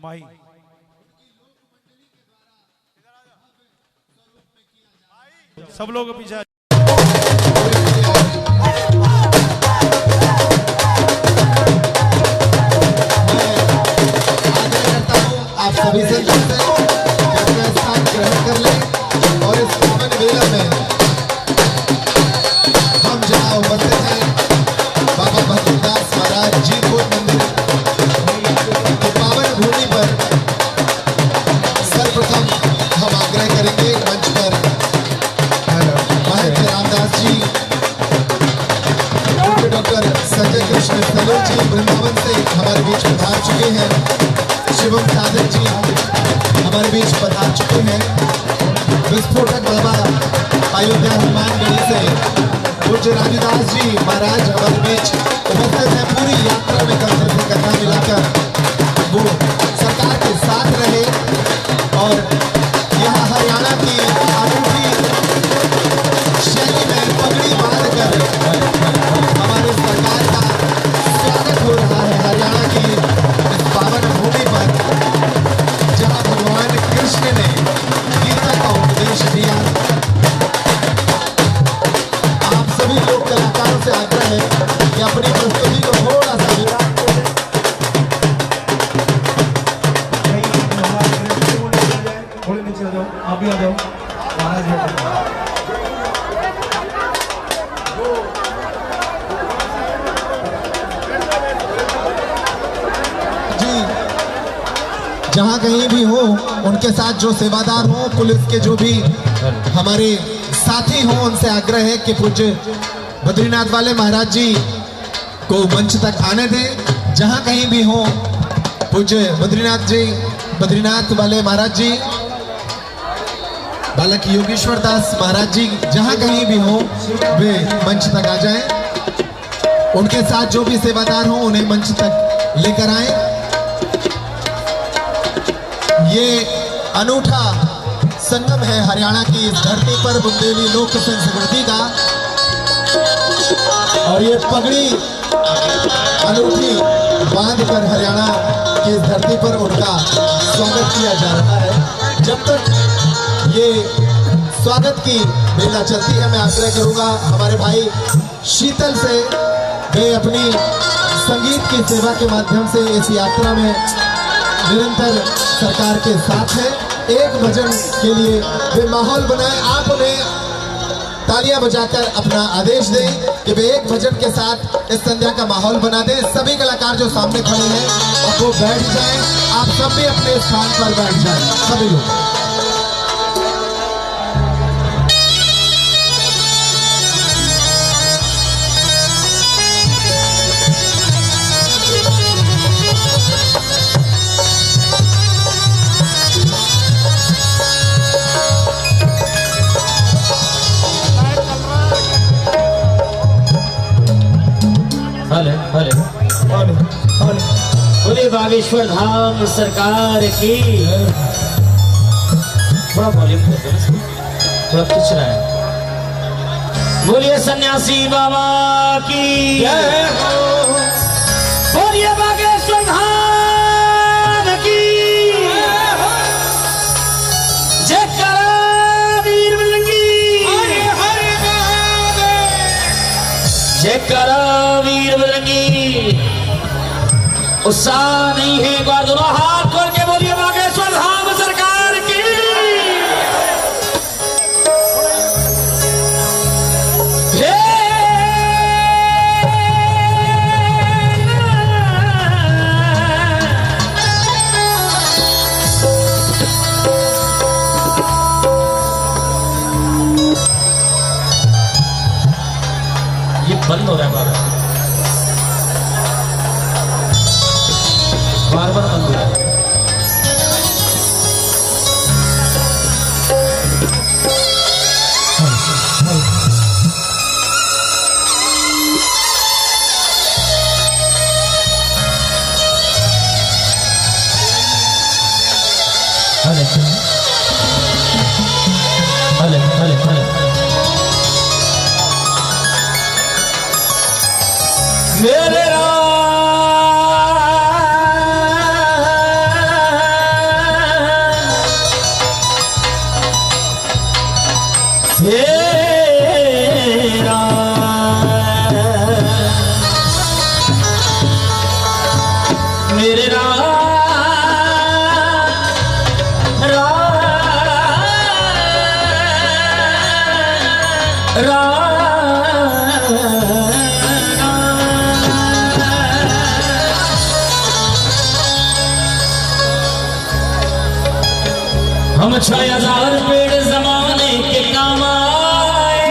माही सब लोग पीछे आप सभी से अपना स्थान ग्रहण कर लें और इस पावन वेला में हम जहाँ उपस्थित हैं बाबा भद्रदास महाराज जी को मंदिर की पावन भूमि पर सर्वप्रथम हम आग्रह करेंगे मंच पर महंत रामदास जी, डॉक्टर संजय कृष्ण सलोच जी वृंदावन से हमारे बीच पधार चुके हैं। शिवम साधक जी हमारे बीच पधार चुके हैं। विस्फोटक बाबा अयोध्या हनुमानगढ़ी से पूज्य राजदास जी महाराज हमारे बीच उपस्थित हैं। पूरी यात्रा में कंधे से कंधा मिलाकर वो सरकार के साथ रहे और यहाँ हरियाणा की अनूठी शैली में पगड़ी बांधकर हमारे सरकार का स्वागत हो रहा है हरियाणा की इस पावन भूमि पर जहाँ भगवान कृष्ण ने गीता का उपदेश दिया। आप सभी लोग कलाकारों से आग्रह है कि अपनी प्रस्तुति को थोड़ा सा थोड़े नीचे आ जाओ, आप भी आ जाओ महाराज जहाँ कहीं भी हो उनके साथ जो सेवादार हो, पुलिस के जो भी हमारे साथी हो, उनसे आग्रह है कि पूज्य बद्रीनाथ वाले महाराज जी को मंच तक आने दें। जहाँ कहीं भी हो पूज्य बद्रीनाथ वाले महाराज जी, बालक योगेश्वर दास महाराज जी जहाँ कहीं भी हो वे मंच तक आ जाएं। उनके साथ जो भी सेवादार हो उन्हें मंच तक लेकर आए। ये अनूठा संगम है हरियाणा की इस धरती पर बुंदेली लोक संस्कृति का, और ये पगड़ी अनूठी बांधकर हरियाणा की इस धरती पर उनका स्वागत किया जा रहा है। जब तक ये स्वागत की बेला चलती है मैं आग्रह करूंगा हमारे भाई शीतल से, वे अपनी संगीत की सेवा के माध्यम से इस यात्रा में निरंतर सरकार के साथ है। एक भजन के लिए वे माहौल बनाए, आप उन्हें तालियां बजाकर अपना आदेश दें कि वे एक भजन के साथ इस संध्या का माहौल बना दें। सभी कलाकार जो सामने खड़े हैं अब वो बैठ जाएं, आप सब भी अपने स्थान पर बैठ जाएं, सभी लोग। बोले बागेश्वर धाम सरकार की। थोड़ा वॉल्यूम थोड़ा खींच रहा है। बोलिए सन्यासी बाबा की जय हो। बोलिए बागेश्वर धाम की जय करा वीर बजरंगी, जय करा वीर बजरंगी। उत्साह नहीं है, एक बार दोनों हाथ खोल के बोलिए बागेश्वर धाम सरकार की। ये बंद हो रहा है बार बार बंद हो रहा है। मेरे हम 6000 पेड़ जमाने के काम आए।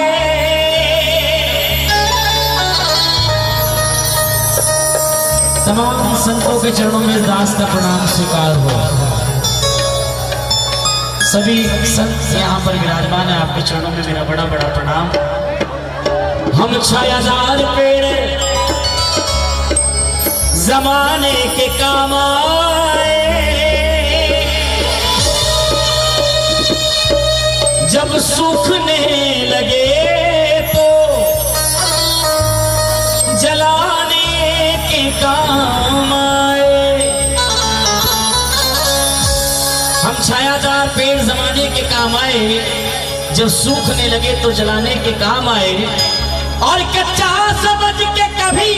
तमाम संतों के चरणों में दास का प्रणाम स्वीकार हो। सभी संत यहाँ पर विराजमान है, आपके चरणों में मेरा बड़ा बड़ा प्रणाम। हम 6000 पेड़ जमाने के काम आए, जब सूखने लगे तो जलाने के काम आए। हम 6000 पेड़ जमाने के काम आए, जब सूखने लगे तो जलाने के काम आए। और कच्चा समझ के कभी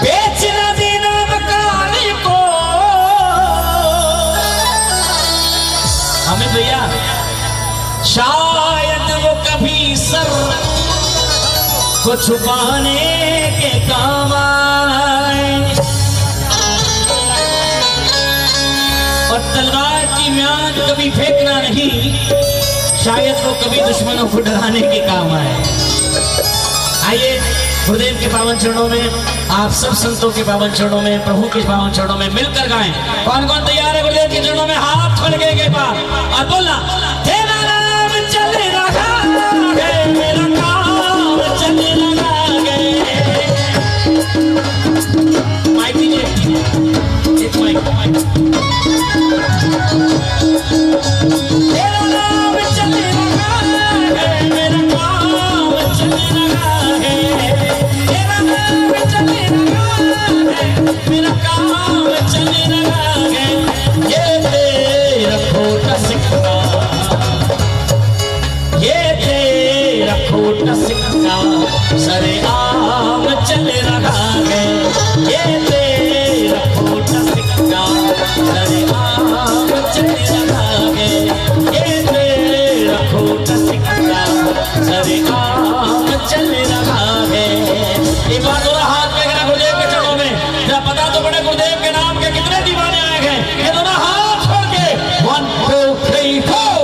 बेच न देना मकान को। हमें भैया शायद वो कभी सर को छुपाने के काम आए। और तलवार की म्यान कभी फेंकना नहीं, शायद वो कभी दुश्मनों को डराने के काम आए। आइए गुरुदेव के पावन चरणों में, आप सब संतों के पावन चरणों में, प्रभु के पावन चरणों में मिलकर गाएं। कौन कौन तैयार है गुरुदेव के चरणों में हाथ खोल के पार और बोलना, तेरा नाम चले रहा है, मेरा काम चले रहा है। माइक दीजिए, एक माइक। तेरा नाम चले रहा है, मेरा काम चले रहा है। तेरा नाम चले रहा है, मेरा काम चले रहा है। ये तेरा खोटा सिक्का, ये तेरा खोटा सिक्का सरेआम चल रहा है। ये तेरा खोटा सिक्का सरेआम चल रहा है। ये तेरा खोटा सिक्का सरेआम चल रहा है। एक बार दोनों हाथ में गिरा गुरुदेव के चरणों में, जरा पता तो बड़े गुरुदेव के नाम के कितने दीवाने आए हैं। ये दोनों हाथ छोड़ के 1 2 3 4।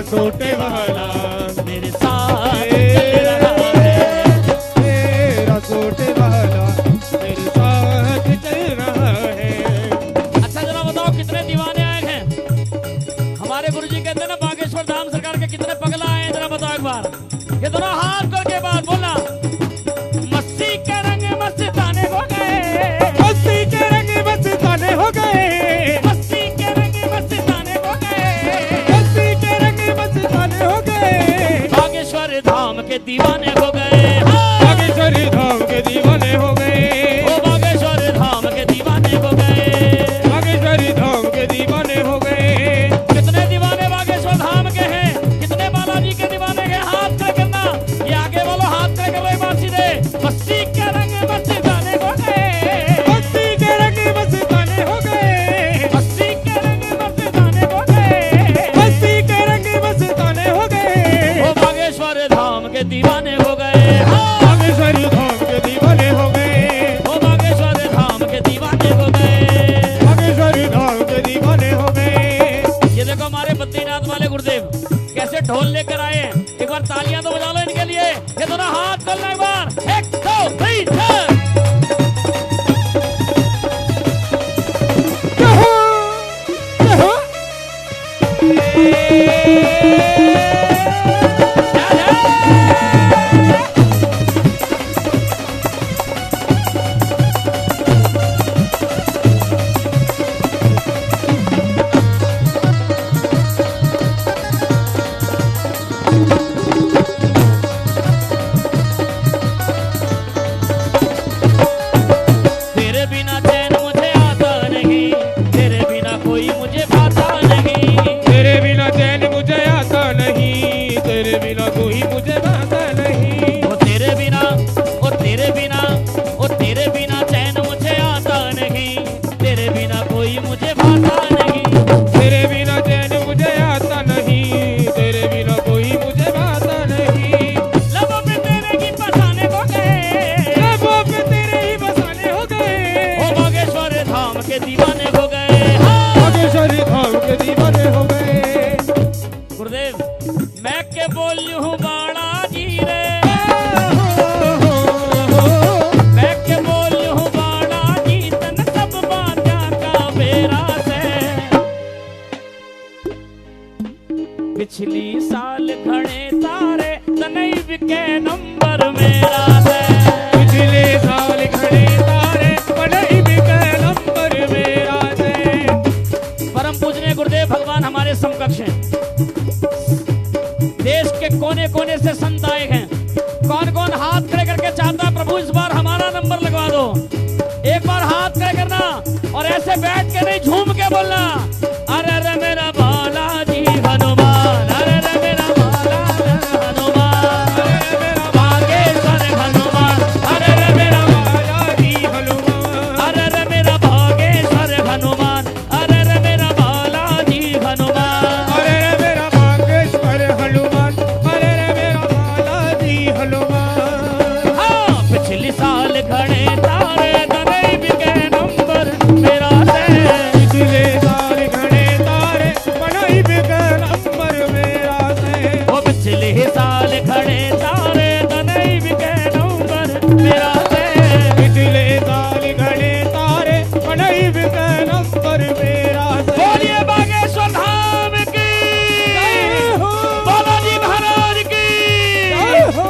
सोटे वाला मेरे साथ चल रहा है, मेरा सोटे वाला मेरे साथ चल रहा है। अच्छा जरा बताओ कितने दीवाने आए हैं। हमारे गुरुजी कहते हैं ना बागेश्वर धाम सरकार के दीवाने हो गए। बागेश्वर धाम के दीवाने हो गए। ओ बागेश्वर धाम के दीवाने हो गए। बागेश्वर धाम के दीवाने हो गए। ये देखो हमारे बद्रीनाथ वाले गुरुदेव कैसे ढोल लेकर आए हैं। एक बार तालियां तो बजा लो इनके लिए। ये दोनों हाथ खोलना एक बार। 1 2 3 4। पिछली साल घणे तारे तनई बिके नंबर मेरा है। पिछले साल घणे तारे तनई बिके नंबर मेरा है। परम पूजनीय गुरुदेव भगवान हमारे समकक्ष हैं। देश के कोने कोने से संत आए हैं। कौन कौन हाथ खड़े करके चाहता है प्रभु इस बार हमारा नंबर लगवा दो। एक बार हाथ खड़े करना और ऐसे बैठ के नहीं झूम के बोलना, अरे अरे मेरा बालाजी हनुमान, अरे अरे मेरा बालाजी हनुमान, अरे मेरा भागेश्वर हनुमान, अरे अरे मेरा बालाजी हनुमान, अरे अरे मेरा भागेश्वर हनुमान, अरे अरे मेरा बालाजी हनुमान, अरे रे मेरा बागेश्वर हनुमान, अरे रे मेरा बालाजी हनुमान। हाँ, पिछली साल घणे तारे तनई बिके नंबर मेरा है। पिछले साल घणे तारे तनई बिके नंबर मेरा है। वो पिछले साल घणे तारे तनई बिके नंबर मेरा है। पिछले साल घणे तारे तनई बिके नंबर मेरा है। बोलिए बागेश्वर धाम की, जय हो, बालाजी महाराज की। जय हो।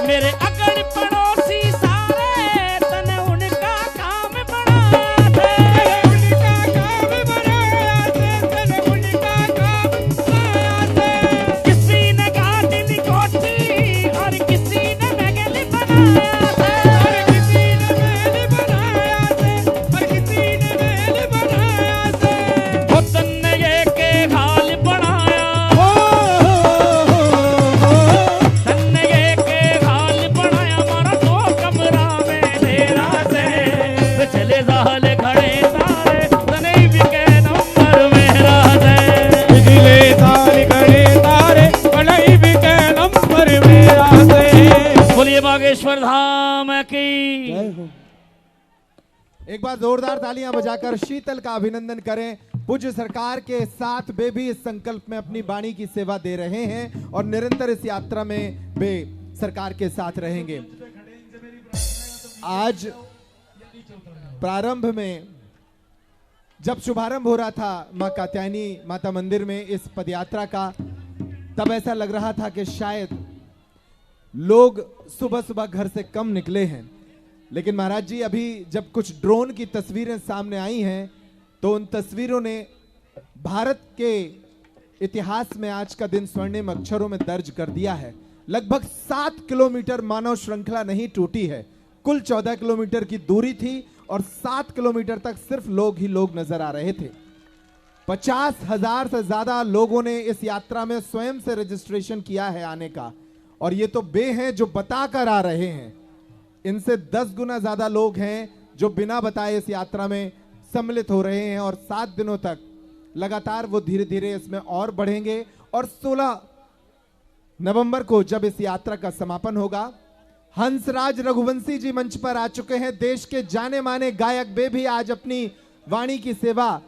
मेरे अगड़ पड़ोसी सारे तने उनका काम बनाया थे। उनका काम बनाया थे, तने उनका काम बनाया थे। किसी ने गाड़ी कोठी और किसी ने महल बनाया थे। और किसी ने महल बनाया थे, और किसी ने महल बनाया थे। वो तन्ने ये के हाल बनाया, तन्ने ये के हाल बनाया, मारा तो कमरा में डेरा से। पिछले साल घड़े तारे तनई बिके नंबर मेरा है। पिछले साल घणे तारे तनई बिके नंबर मेरा है। बोलिए बागेश्वर धाम की। एक बार जोरदार तालियां बजाकर शीतल का अभिनंदन करें। पूज्य सरकार के साथ वे भी इस संकल्प में अपनी वाणी की सेवा दे रहे हैं और निरंतर इस यात्रा में वे सरकार के साथ रहेंगे। आज प्रारंभ में जब शुभारंभ हो रहा था मां कात्यायनी माता मंदिर में इस पदयात्रा का, तब ऐसा लग रहा था कि शायद लोग सुबह सुबह घर से कम निकले हैं। लेकिन महाराज जी अभी जब कुछ ड्रोन की तस्वीरें सामने आई हैं तो उन तस्वीरों ने भारत के इतिहास में आज का दिन स्वर्णिम अक्षरों में दर्ज कर दिया है। लगभग 7 किलोमीटर मानव श्रृंखला नहीं टूटी है। कुल 14 किलोमीटर की दूरी थी और 7 किलोमीटर तक सिर्फ लोग ही लोग नजर आ रहे थे। 50,000 से ज्यादा लोगों ने इस यात्रा में स्वयं से रजिस्ट्रेशन किया है आने का, और ये तो बे हैं जो बता कर आ रहे हैं। इनसे 10 गुना ज्यादा लोग हैं जो बिना बताए इस यात्रा में सम्मिलित हो रहे हैं, और 7 दिनों तक लगातार वो धीरे धीरे इसमें और बढ़ेंगे। और 16 नवंबर को जब इस यात्रा का समापन होगा, हंसराज रघुवंशी जी मंच पर आ चुके हैं। देश के जाने माने गायक वे भी आज अपनी वाणी की सेवा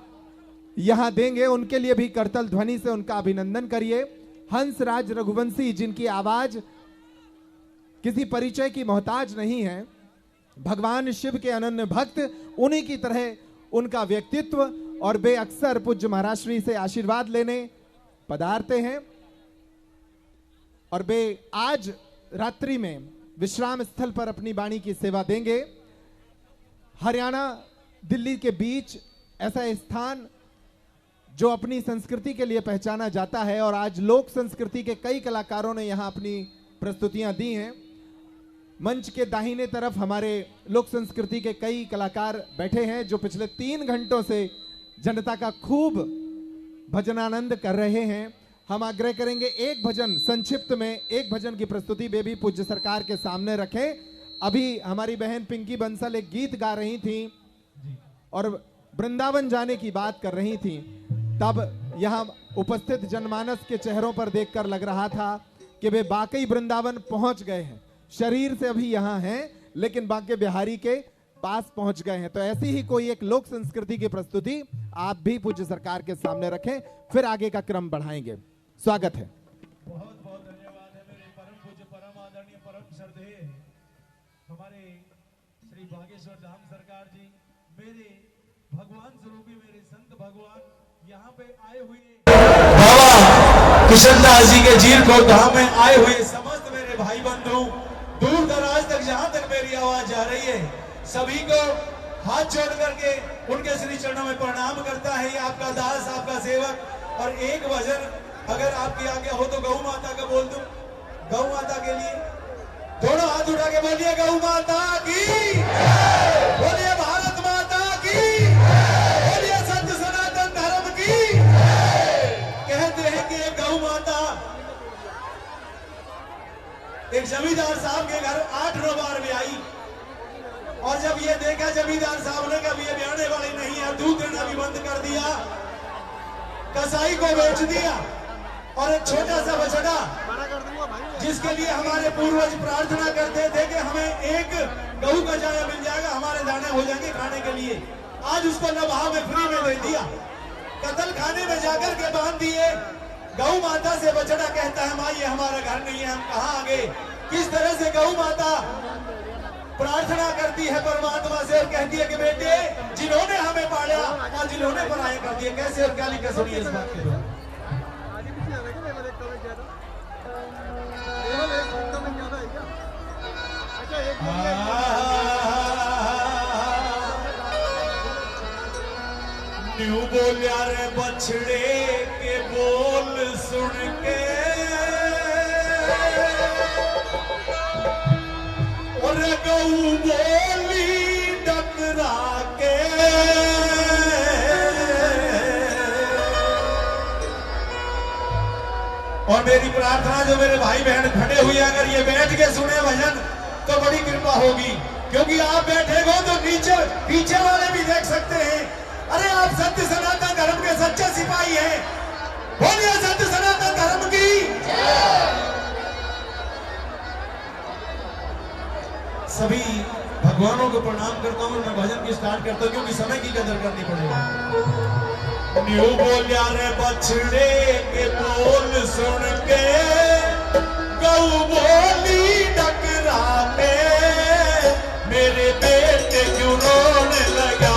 यहां देंगे। उनके लिए भी करतल ध्वनि से उनका अभिनंदन करिए। हंसराज रघुवंशी, जिनकी आवाज किसी परिचय की मोहताज नहीं है, भगवान शिव के अनन्य भक्त, उन्हीं की तरह उनका व्यक्तित्व, और वे अक्सर पूज्य महाराज श्री से आशीर्वाद लेने पधारते हैं। और वे आज रात्रि में विश्राम स्थल पर अपनी वाणी की सेवा देंगे। हरियाणा दिल्ली के बीच ऐसा स्थान जो अपनी संस्कृति के लिए पहचाना जाता है, और आज लोक संस्कृति के कई कलाकारों ने यहां अपनी प्रस्तुतियां दी हैं। मंच के दाहिने तरफ हमारे लोक संस्कृति के कई कलाकार बैठे हैं जो पिछले 3 घंटों से जनता का खूब भजनानंद कर रहे हैं। हम आग्रह करेंगे एक भजन, संक्षिप्त में एक भजन की प्रस्तुति वे भी पूज्य सरकार के सामने रखें। अभी हमारी बहन पिंकी बंसल एक गीत गा रही थी और वृंदावन जाने की बात कर रही थी, तब यहां उपस्थित जनमानस के चेहरों पर देखकर लग रहा था कि वे वाकई वृंदावन पहुंच गए हैं। शरीर से अभी यहां हैं लेकिन बांके बिहारी के पास पहुंच गए हैं। तो ऐसी ही कोई एक लोक संस्कृति की प्रस्तुति आप भी पूज्य सरकार के सामने रखें, फिर आगे का क्रम बढ़ाएंगे। स्वागत है। बहुत बहुत धन्यवाद है मेरे परम पूज्य, परम आदरणीय, परम श्रद्धेय हमारे श्री बागेश्वर धाम सरकार जी, मेरे भगवान स्वरूपी, मेरे संत भगवान यहाँ पे आए हुए बाबा किशनदास जी के जीरकोट धाम में आए हुए समस्त मेरे भाई बंधु, दूर दराज तक जहां तक मेरी आवाज जा रही है, सभी को हाथ जोड़ करके उनके श्री चरणों में प्रणाम करता है। ये आपका दास, आपका सेवक। और एक भजन अगर आपकी आज्ञा हो तो गौ माता का बोल दूं। गौ माता के लिए दोनों हाथ उठा के बोलिए, गौ माता की, बोलिए भारत माता की, बोलिए सत्य सनातन धर्म की। कहते हैं कि एक गौ माता एक जमींदार साहब के घर 8-9 बार भी आई, और जब ये देखा जमींदार साहब ने कभी ये ब्याने वाली नहीं है, दूध देना भी बंद कर दिया, कसाई को बेच दिया, और एक छोटा सा बछड़ा जिसके लिए हमारे पूर्वज प्रार्थना करते थे कि हमें एक गऊ का जाया मिल जाएगा, हमारे दाने हो जाएंगे खाने के लिए, आज उसको नभा में फ्री में दे दिया। कत्ल खाने में जाकर के बांध दिए। गौ माता से बछड़ा कहता है, माँ ये हमारा घर नहीं है, हम कहाँ आ गए। किस तरह से गौ माता प्रार्थना करती है परमात्मा से और कहती है कि बेटे जिन्होंने हमें पाला और जिन्होंने पराया कर दिया। कैसे और क्या लिखा सुनिए इस बात के। न्यू बोलिया रे बछड़े के बोल सुन के, और गऊ बोली डकरा के, और मेरी प्रार्थना जो मेरे भाई बहन खड़े हुए अगर ये बैठ के सुने भजन तो बड़ी कृपा होगी, क्योंकि आप बैठे हो तो नीचे पीछे वाले भी देख सकते हैं। अरे आप सत्य सनातन धर्म के सच्चे सिपाही हैं, बोलिए सत्य सनातन धर्म की। सभी भगवानों को प्रणाम करता हूँ। मैं भजन की स्टार्ट करता हूँ क्योंकि समय की कदर करनी पड़ेगी। न्यू बोलिया रे बछड़े के बोल सुन के, गऊ बोली डकरा के, मेरे बेटे क्यों रोने लगा,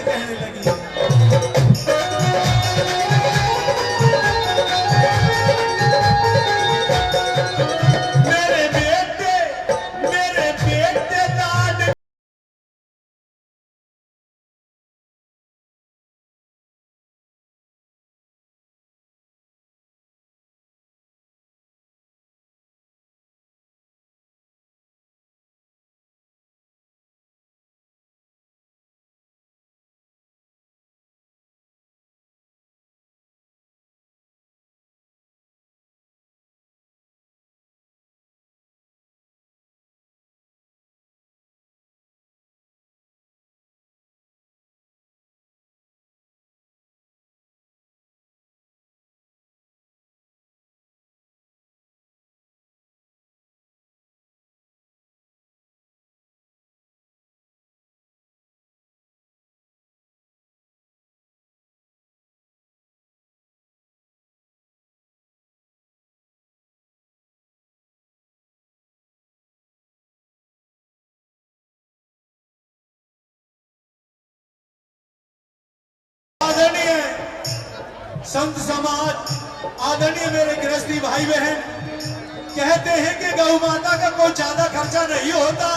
ऐसे कहने लगी। मेरे बेटे लाड आदरणीय संत समाज, आदरणीय मेरे गृहस्थी भाई बहन, कहते हैं कि गौ माता का कोई ज्यादा खर्चा नहीं होता,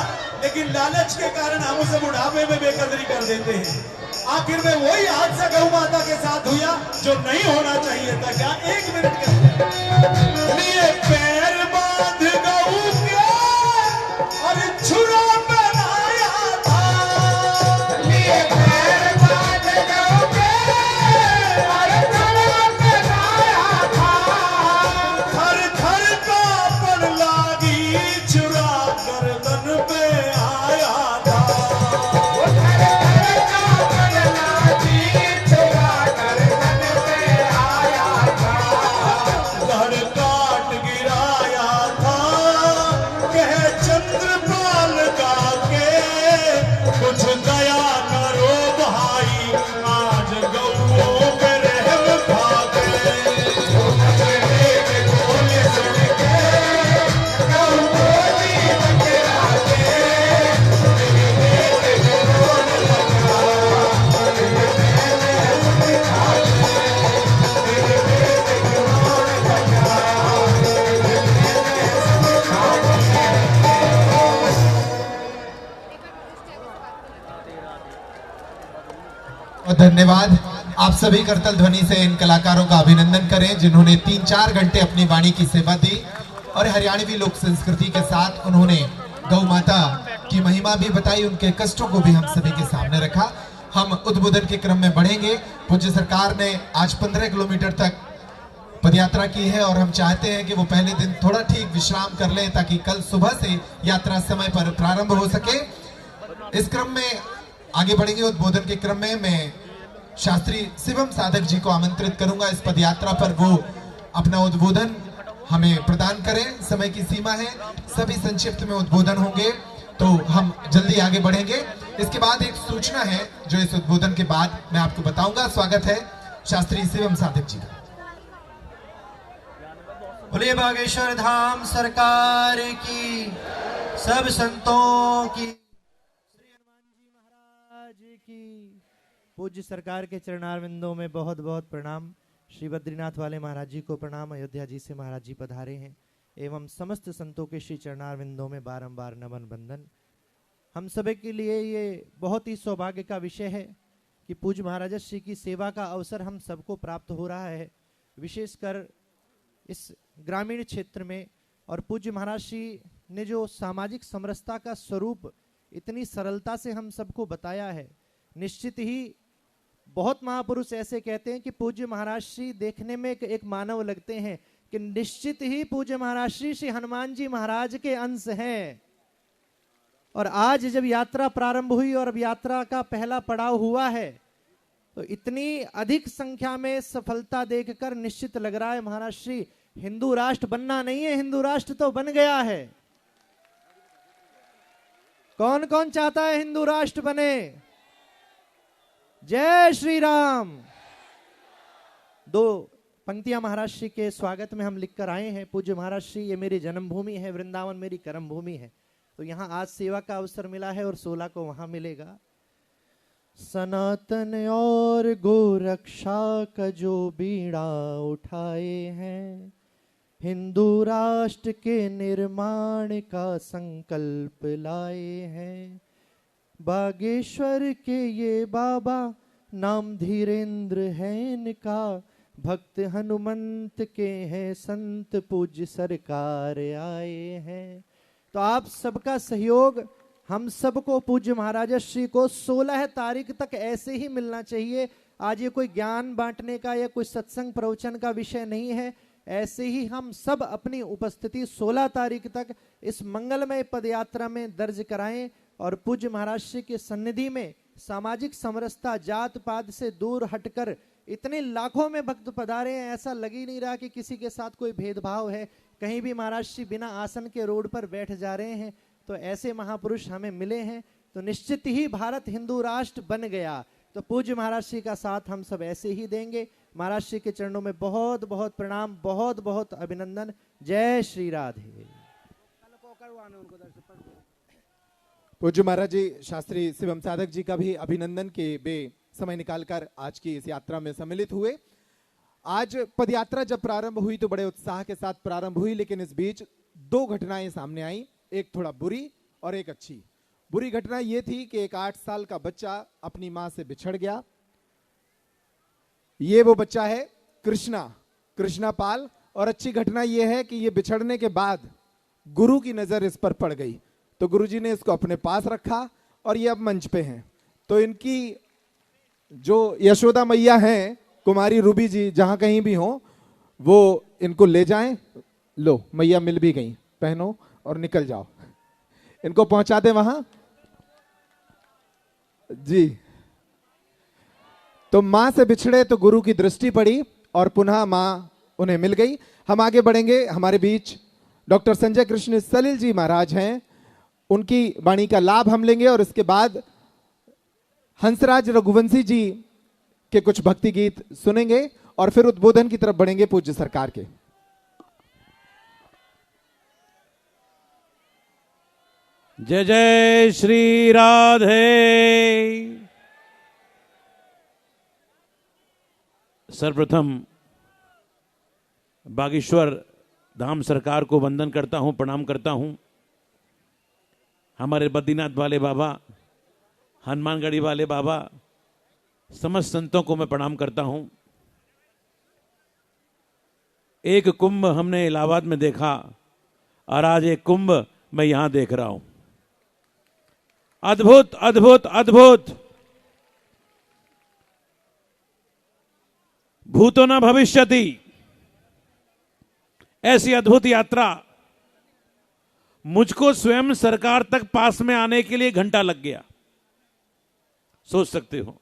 लेकिन लालच के कारण हम उसे बुढ़ापे में बेकदरी कर देते हैं। आखिर में वही हादसा गौ माता के साथ हुआ जो नहीं होना चाहिए था। क्या 1 मिनट के लिए पैर बांध गऊ के और छुरा बनाया था, लिए पैर बांध गऊ के और छुरा बनाया था, थर थर कांपन लागी छुरा गर्दन पे आया था, थर थर कांपन लागी छुरा गर्दन पे आया था, धड़ काट गिराया था, कह चंद्रपाल का के कुछ दया करो भाई, आज गौओं पे रहम खा गए, बोले सुन के गौ बोली बकरा के, और धन्यवाद। आप सभी करतल ध्वनि से इन कलाकारों का अभिनंदन करें जिन्होंने 3-4 घंटे अपनी वाणी की सेवा दी और हरियाणवी लोक संस्कृति के साथ उन्होंने गौ माता की महिमा भी बताई, उनके कष्टों को भी हम सभी के सामने रखा। हम उद्बोधन के क्रम में बढ़ेंगे। पूज्य सरकार ने आज 15 किलोमीटर तक पदयात्रा की है और हम चाहते हैं कि वो पहले दिन थोड़ा ठीक विश्राम कर लें ताकि कल सुबह से यात्रा समय पर प्रारंभ हो सके। इस क्रम में आगे बढ़ेंगे। उद्बोधन के क्रम में मैं शास्त्री शिवम साधक जी को आमंत्रित करूंगा इस पदयात्रा पर वो अपना उद्बोधन हमें प्रदान करें। समय की सीमा है, सभी संक्षिप्त में उद्बोधन होंगे तो हम जल्दी आगे बढ़ेंगे। इसके बाद एक सूचना है जो इस उद्बोधन के बाद मैं आपको बताऊंगा। स्वागत है शास्त्री शिवम साधक जी का। बोले बागेश्वर धाम सरकार की, सब संतों की, श्री हनुमान जी महाराज की। पूज्य सरकार के चरणारविंदों में बहुत बहुत प्रणाम। श्री बद्रीनाथ वाले महाराज जी को प्रणाम। अयोध्या जी से महाराज जी पधारे हैं एवं समस्त संतों के श्री चरणारविंदों में बारंबार नमन बंदन। हम सभी के लिए ये बहुत ही सौभाग्य का विषय है कि पूज्य महाराज श्री की सेवा का अवसर हम सबको प्राप्त हो रहा है, विशेषकर इस ग्रामीण क्षेत्र में। और पूज्य महाराज श्री ने जो सामाजिक समरसता का स्वरूप इतनी सरलता से हम सबको बताया है, निश्चित ही बहुत महापुरुष ऐसे कहते हैं कि पूज्य महाराज श्री देखने में एक मानव लगते हैं, कि निश्चित ही पूज्य महाराज श्री हनुमान जी महाराज के अंश हैं। और आज जब यात्रा प्रारंभ हुई और अब यात्रा का पहला पड़ाव हुआ है, तो इतनी अधिक संख्या में सफलता देखकर निश्चित लग रहा है महाराज श्री हिंदू राष्ट्र बनना नहीं है, हिंदू राष्ट्र तो बन गया है। कौन कौन चाहता है हिंदू राष्ट्र बने? जय श्री राम। 2 पंक्तियां महाराज श्री के स्वागत में हम लिखकर आए हैं। पूज्य महाराज श्री, ये मेरी जन्मभूमि है, वृंदावन मेरी कर्म भूमि है। तो यहाँ आज सेवा का अवसर मिला है और 16 को वहां मिलेगा। सनातन और गोरक्षा का जो बीड़ा उठाए हैं, हिंदू राष्ट्र के निर्माण का संकल्प लाए हैं। बागेश्वर के ये बाबा नाम धीरेंद्र है इनका, भक्त हनुमंत के हैं संत पूज्य सरकार आए हैं। तो आप सबका सहयोग हम सबको, पूज्य महाराजा श्री को 16 तारीख तक ऐसे ही मिलना चाहिए। आज ये कोई ज्ञान बांटने का या कोई सत्संग प्रवचन का विषय नहीं है। ऐसे ही हम सब अपनी उपस्थिति 16 तारीख तक इस मंगलमय पदयात्रा में दर्ज कराएं और पूज्य महाराज श्री के सन्निधि में सामाजिक समरसता, जात पात से दूर हटकर इतने लाखों में भक्त पधारे हैं, ऐसा लग ही नहीं रहा कि किसी के साथ कोई भेदभाव है। कहीं भी महाराज श्री बिना आसन के रोड पर बैठ जा रहे हैं। तो ऐसे महापुरुष हमें मिले हैं तो निश्चित ही भारत हिंदू राष्ट्र बन गया। तो पूज्य महाराज श्री का साथ हम सब ऐसे ही देंगे। महाराज श्री के चरणों में बहुत बहुत प्रणाम, बहुत बहुत अभिनंदन। जय श्री राधे। पूज्य महाराज जी शास्त्री शिवम साधक जी का भी अभिनंदन के वे समय निकालकर आज की इस यात्रा में सम्मिलित हुए। आज पदयात्रा जब प्रारंभ हुई तो बड़े उत्साह के साथ प्रारंभ हुई, लेकिन इस बीच दो घटनाएं सामने आई, एक थोड़ा बुरी और एक अच्छी। बुरी घटना यह थी कि एक 8 साल का बच्चा अपनी मां से बिछड़ गया। ये वो बच्चा है कृष्णा पाल। और अच्छी घटना यह है कि ये बिछड़ने के बाद गुरु की नजर इस पर पड़ गई, तो गुरुजी ने इसको अपने पास रखा और ये अब मंच पे हैं। तो इनकी जो यशोदा मैया हैं, कुमारी रूबी जी, जहां कहीं भी हो वो इनको ले जाएं। लो मैया मिल भी गई, पहनो और निकल जाओ, इनको पहुंचा दे वहां जी। तो मां से बिछड़े तो गुरु की दृष्टि पड़ी और पुनः मां उन्हें मिल गई। हम आगे बढ़ेंगे। हमारे बीच डॉक्टर संजय कृष्ण सलिल जी महाराज हैं, उनकी वाणी का लाभ हम लेंगे और इसके बाद हंसराज रघुवंशी जी के कुछ भक्ति गीत सुनेंगे और फिर उद्बोधन की तरफ बढ़ेंगे पूज्य सरकार के। जय जय श्री राधे। सर्वप्रथम बागेश्वर धाम सरकार को वंदन करता हूं, प्रणाम करता हूं। हमारे बद्रीनाथ वाले बाबा, हनुमानगढ़ी वाले बाबा, समस्त संतों को मैं प्रणाम करता हूं। एक कुंभ हमने इलाहाबाद में देखा और आज एक कुंभ मैं यहां देख रहा हूं। अद्भुत अद्भुत अद्भुत। भूतो न भविष्यति, ऐसी अद्भुत यात्रा मुझको स्वयं सरकार तक पास में आने के लिए घंटा लग गया, सोच सकते हो।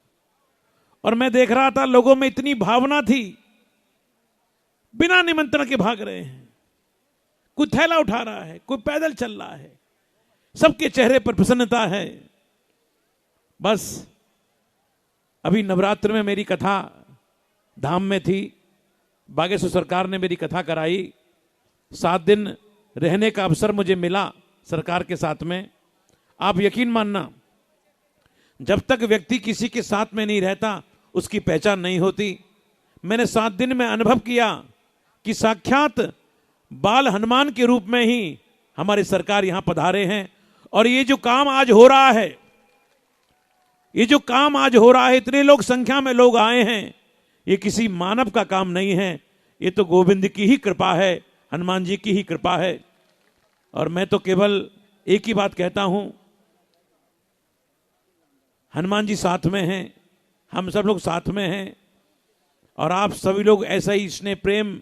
और मैं देख रहा था लोगों में इतनी भावना थी, बिना निमंत्रण के भाग रहे हैं। कोई थैला उठा रहा है, कोई पैदल चल रहा है, सबके चेहरे पर प्रसन्नता है। बस अभी नवरात्र में मेरी कथा धाम में थी, बागेश्वर सरकार ने मेरी कथा कराई। 7 दिन रहने का अवसर मुझे मिला सरकार के साथ में। आप यकीन मानना, जब तक व्यक्ति किसी के साथ में नहीं रहता उसकी पहचान नहीं होती। मैंने 7 दिन में अनुभव किया कि साक्षात बाल हनुमान के रूप में ही हमारी सरकार यहां पधारे हैं। और ये जो काम आज हो रहा है, ये जो काम आज हो रहा है, इतने लोग संख्या में लोग आए हैं, ये किसी मानव का काम नहीं है, ये तो गोविंद की ही कृपा है, हनुमान जी की ही कृपा है। और मैं तो केवल एक ही बात कहता हूं, हनुमान जी साथ में हैं, हम सब लोग साथ में हैं और आप सभी लोग ऐसा ही स्नेह प्रेम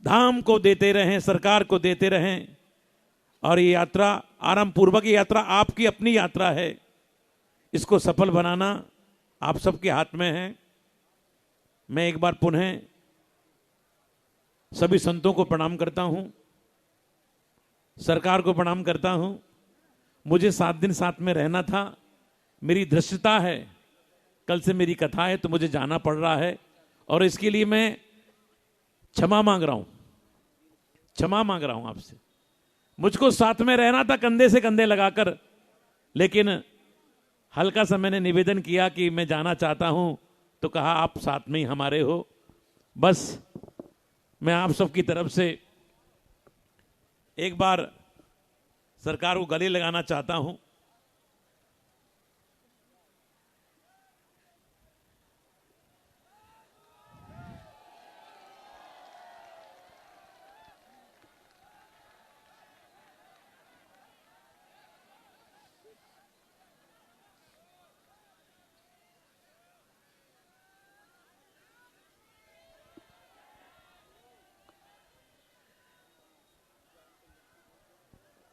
धाम को देते रहें, सरकार को देते रहें। और ये यात्रा आराम पूर्वक, ये यात्रा आपकी अपनी यात्रा है, इसको सफल बनाना आप सबके हाथ में है। मैं एक बार पुनः सभी संतों को प्रणाम करता हूं, सरकार को प्रणाम करता हूं। मुझे 7 दिन साथ में रहना था, मेरी धृष्टता है, कल से मेरी कथा है तो मुझे जाना पड़ रहा है और इसके लिए मैं क्षमा मांग रहा हूं आपसे। मुझको साथ में रहना था कंधे से कंधे लगाकर, लेकिन हल्का सा मैंने निवेदन किया कि मैं जाना चाहता हूं, तो कहा आप साथ में ही हमारे हो। बस मैं आप सबकी तरफ से एक बार सरकार को गले लगाना चाहता हूं।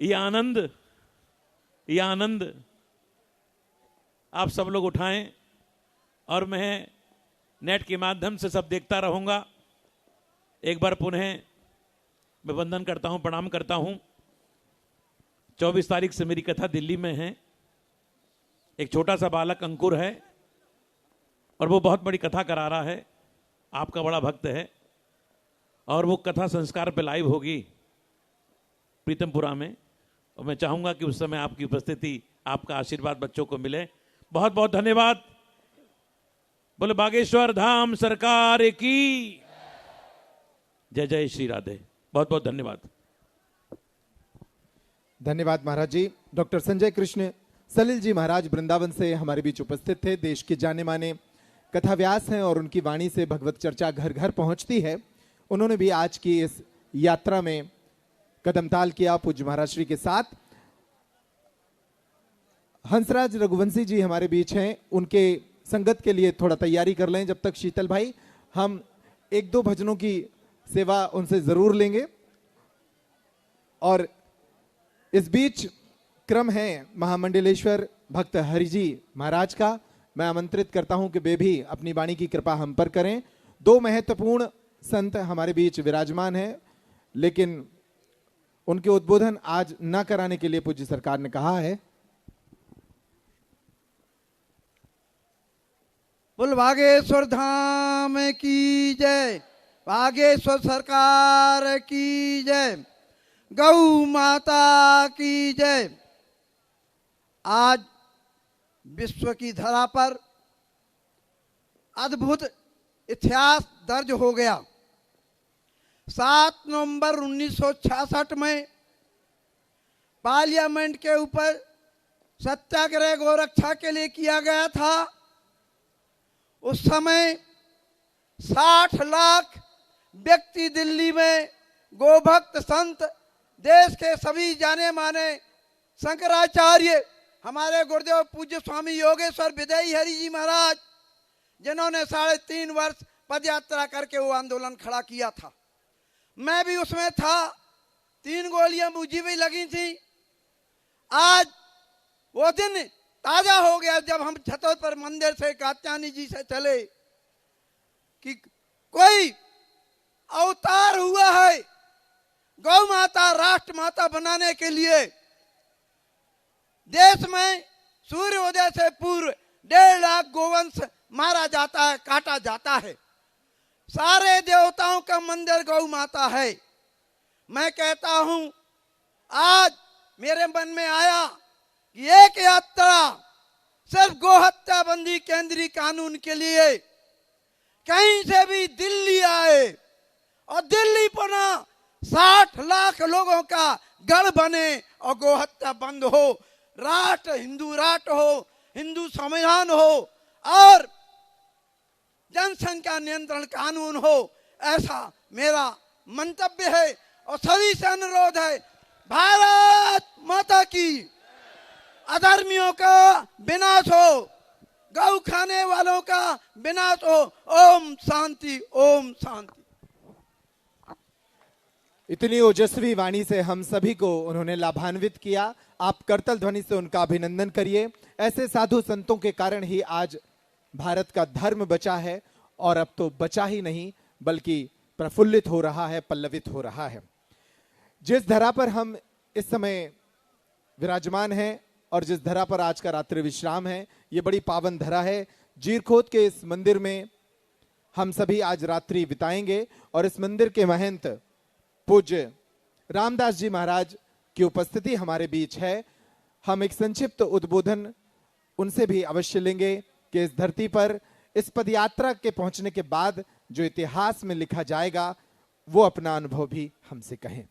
ये आनंद आप सब लोग उठाएं और मैं नेट के माध्यम से सब देखता रहूंगा। एक बार पुनः मैं वंदन करता हूं, प्रणाम करता हूं। 24 तारीख से मेरी कथा दिल्ली में है। एक छोटा सा बालक अंकुर है और वो बहुत बड़ी कथा करा रहा है, आपका बड़ा भक्त है, और वो कथा संस्कार पे लाइव होगी प्रीतमपुरा में। और मैं चाहूंगा कि उस समय आपकी उपस्थिति, आपका आशीर्वाद बच्चों को मिले। बहुत बहुत धन्यवाद। बोले बागेश्वर धाम सरकार की जय। जय श्री राधे। बहुत बहुत धन्यवाद। धन्यवाद महाराज जी। डॉक्टर संजय कृष्ण सलिल जी महाराज वृंदावन से हमारे बीच उपस्थित थे। देश के जाने माने कथाव्यास हैं और उनकी वाणी से भगवत चर्चा घर घर पहुंचती है। उन्होंने भी आज की इस यात्रा में कदमताल किया पूज्य महाराज श्री के साथ। हंसराज रघुवंशी जी हमारे बीच हैं, उनके संगत के लिए थोड़ा तैयारी कर लें। जब तक शीतल भाई, हम एक दो भजनों की सेवा उनसे जरूर लेंगे। और इस बीच क्रम है महामंडलेश्वर भक्त हरिजी महाराज का। मैं आमंत्रित करता हूं कि वे भी अपनी वाणी की कृपा हम पर करें। दो महत्वपूर्ण संत हमारे बीच विराजमान हैं, लेकिन उनके उद्बोधन आज न कराने के लिए पूज्य सरकार ने कहा है। बोल बागेश्वर धाम की जय, बागेश्वर सरकार की जय, गौ माता की जय। आज विश्व की धरा पर अद्भुत इतिहास दर्ज हो गया। 7 नवंबर 1966 में पार्लियामेंट के ऊपर सत्याग्रह गोरक्षा के लिए किया गया था। उस समय 60 लाख व्यक्ति दिल्ली में गोभक्त संत, देश के सभी जाने माने शंकराचार्य, हमारे गुरुदेव पूज्य स्वामी योगेश्वर विदेही हरि जी महाराज, जिन्होंने 3.5 वर्ष पदयात्रा करके वो आंदोलन खड़ा किया था। मैं भी उसमें था। 3 गोलियां मुझे भी लगी थी। आज वो दिन ताजा हो गया जब हम छतों पर मंदिर से कात्यायनी जी से चले कि कोई अवतार हुआ है गौ माता, राष्ट्र माता बनाने के लिए। देश में सूर्योदय से पूर्व 1.5 लाख गोवंश मारा जाता है, काटा जाता है। सारे देवताओं का मंदिर गौ माता है। मैं कहता हूं, आज मेरे मन में आया कि एक यात्रा सिर्फ गोहत्या बंदी केंद्रीय कानून के लिए कहीं से भी दिल्ली आए और दिल्ली पुनः 60 लाख लोगों का गढ़ बने और गोहत्या बंद हो, राष्ट्र हिंदू राष्ट्र हो, हिंदू संविधान हो और जनसंख्या नियंत्रण कानून हो, ऐसा मेरा मंतव्य है। और सभी से अनुरोध है, भारत माता की, अधर्मियों का विनाश हो, गौ खाने वालों का विनाश हो। ओम शांति, ओम शांति। इतनी ओजस्वी वाणी से हम सभी को उन्होंने लाभान्वित किया। आप करतल ध्वनि से उनका अभिनंदन करिए। ऐसे साधु संतों के कारण ही आज भारत का धर्म बचा है, और अब तो बचा ही नहीं बल्कि प्रफुल्लित हो रहा है, पल्लवित हो रहा है। जिस धरा पर हम इस समय विराजमान हैं और जिस धरा पर आज का रात्रि विश्राम है, ये बड़ी पावन धरा है। जीरखोद के इस मंदिर में हम सभी आज रात्रि बिताएंगे और इस मंदिर के महंत पूज्य रामदास जी महाराज की उपस्थिति हमारे बीच है। हम एक संक्षिप्त उद्बोधन उनसे भी अवश्य लेंगे कि इस धरती पर इस पदयात्रा के पहुंचने के बाद जो इतिहास में लिखा जाएगा वो अपना अनुभव भी हमसे कहें।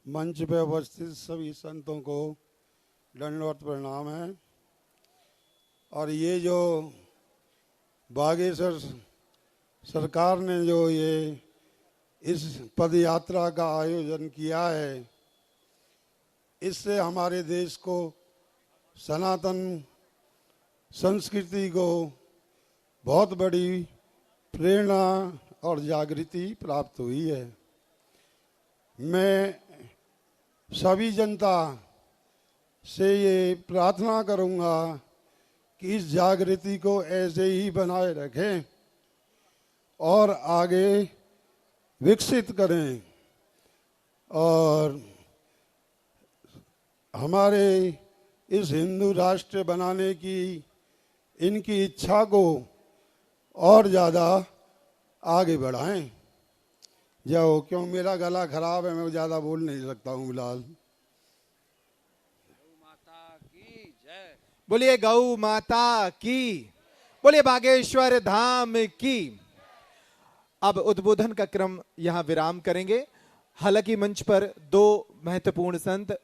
मंच पे उपस्थित सभी संतों को दंडवत प्रणाम है। और ये जो बागेश्वर सरकार ने जो ये इस पद यात्रा का आयोजन किया है, इससे हमारे देश को सनातन संस्कृति को बहुत बड़ी प्रेरणा और जागृति प्राप्त हुई है। मैं सभी जनता से ये प्रार्थना करूंगा कि इस जागृति को ऐसे ही बनाए रखें और आगे विकसित करें और हमारे इस हिंदू राष्ट्र बनाने की इनकी इच्छा को और ज़्यादा आगे बढ़ाएं। जाओ, क्यों मेरा गला खराब है, मैं ज़्यादा बोल नहीं सकता हूँ फिलहाल। बोलिए गौ माता की, बोलिए बागेश्वर धाम की। अब उद्बोधन का क्रम यहां विराम करेंगे। हालांकि मंच पर दो महत्वपूर्ण संत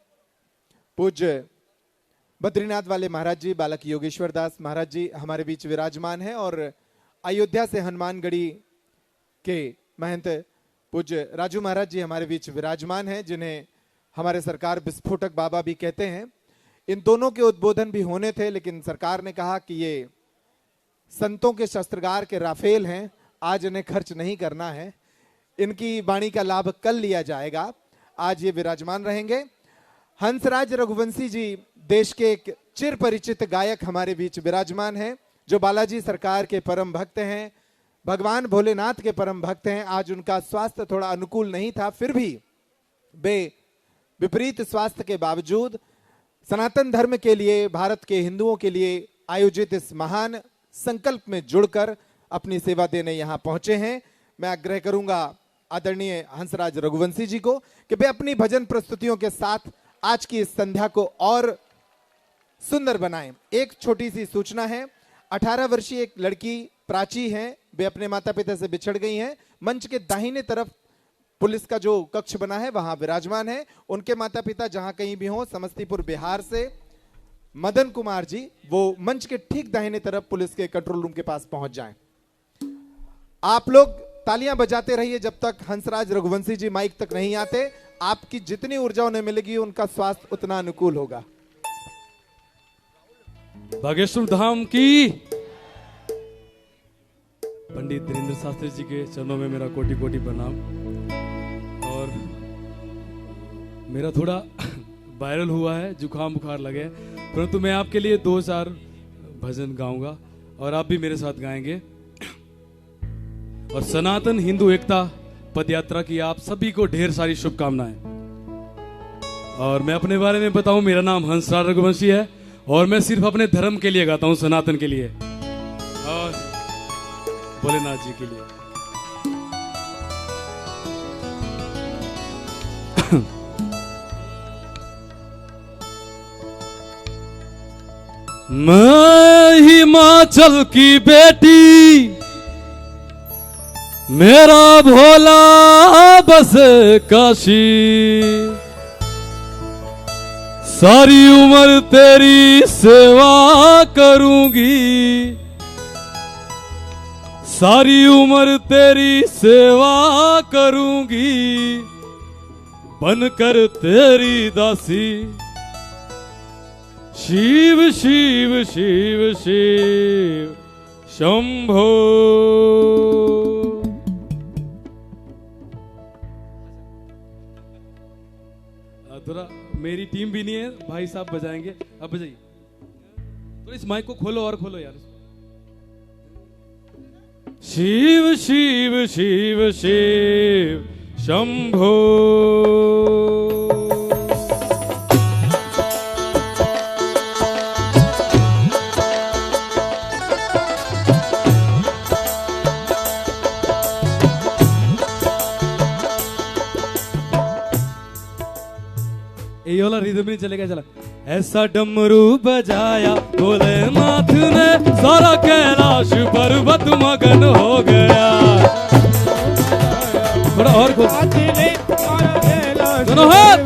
पूज्य बद्रीनाथ वाले महाराज जी, बालक योगेश्वर दास महाराज जी हमारे बीच विराजमान हैं और अयोध्या से हनुमानगढ़ी के महंत पूज्य राजू महाराज जी हमारे बीच विराजमान हैं, जिन्हें हमारे सरकार विस्फोटक बाबा भी कहते हैं। इन दोनों के उद्बोधन भी होने थे, लेकिन सरकार ने कहा कि ये संतों के शस्त्रागार के राफेल हैं, आज इन्हें खर्च नहीं करना है, इनकी वाणी का लाभ कल लिया जाएगा। आज ये विराजमान रहेंगे। हंसराज रघुवंशी जी देश के एक चिर परिचित गायक हमारे बीच विराजमान हैं, जो बालाजी सरकार के परम भक्त हैं, भगवान भोलेनाथ के परम भक्त हैं। आज उनका स्वास्थ्य थोड़ा अनुकूल नहीं था, फिर भी वे विपरीत स्वास्थ्य के बावजूद सनातन धर्म के लिए, भारत के हिंदुओं के लिए आयोजित इस महान संकल्प में जुड़कर अपनी सेवा देने यहां पहुंचे हैं। मैं आग्रह करूंगा आदरणीय हंसराज रघुवंशी जी को कि वे अपनी भजन प्रस्तुतियों के साथ आज की इस संध्या को और सुंदर बनाएं। एक छोटी सी सूचना है, 18 वर्षीय एक लड़की प्राची हैं, वे अपने माता पिता से बिछड़ गई हैं। मंच के दाहिने तरफ पुलिस का जो कक्ष बना है वहां विराजमान है। उनके माता पिता जहां कहीं भी हों, समस्तीपुर बिहार से मदन कुमार जी, वो मंच के ठीक दाहिने तरफ पुलिस के कंट्रोल रूम के पास पहुंच जाएं। आप लोग तालियां बजाते रहिए जब तक हंसराज रघुवंशी जी माइक तक नहीं आते। आपकी जितनी ऊर्जा उन्हें मिलेगी, उनका स्वास्थ्य उतना अनुकूल होगा। बागेश्वर धाम की। पंडित धीरेन्द्र शास्त्री जी के चरणों में मेरा कोटि कोटि प्रणाम। और मेरा थोड़ा वायरल हुआ है, जुकाम बुखार लगे, परंतु मैं आपके लिए 2-4 भजन गाऊंगा और आप भी मेरे साथ गाएंगे। और सनातन हिंदू एकता पदयात्रा की आप सभी को ढेर सारी शुभकामनाएं। और मैं अपने बारे में बताऊं, मेरा नाम हंसराज रघुवंशी है और मैं सिर्फ अपने धर्म के लिए गाता हूं, सनातन के लिए और भोलेनाथ जी के लिए। मैं हिमाचल की बेटी, मेरा भोला बस काशी, सारी उम्र तेरी सेवा करूंगी, सारी उम्र तेरी सेवा करूंगी, बनकर तेरी दासी। शिव शिव शिव शिव शंभो। थोड़ा मेरी टीम भी नहीं है, भाई साहब बजाएंगे, अब बजाइए। तो इस माइक को खोलो और खोलो यार। शिव शिव शिव शिव शंभो। ये वाला रिदम नहीं चलेगा, चला ऐसा डमरू बजाया भोलेनाथ ने, सारा कैलाश पर्वत मगन हो गया। थोड़ा और दोनों हाथ।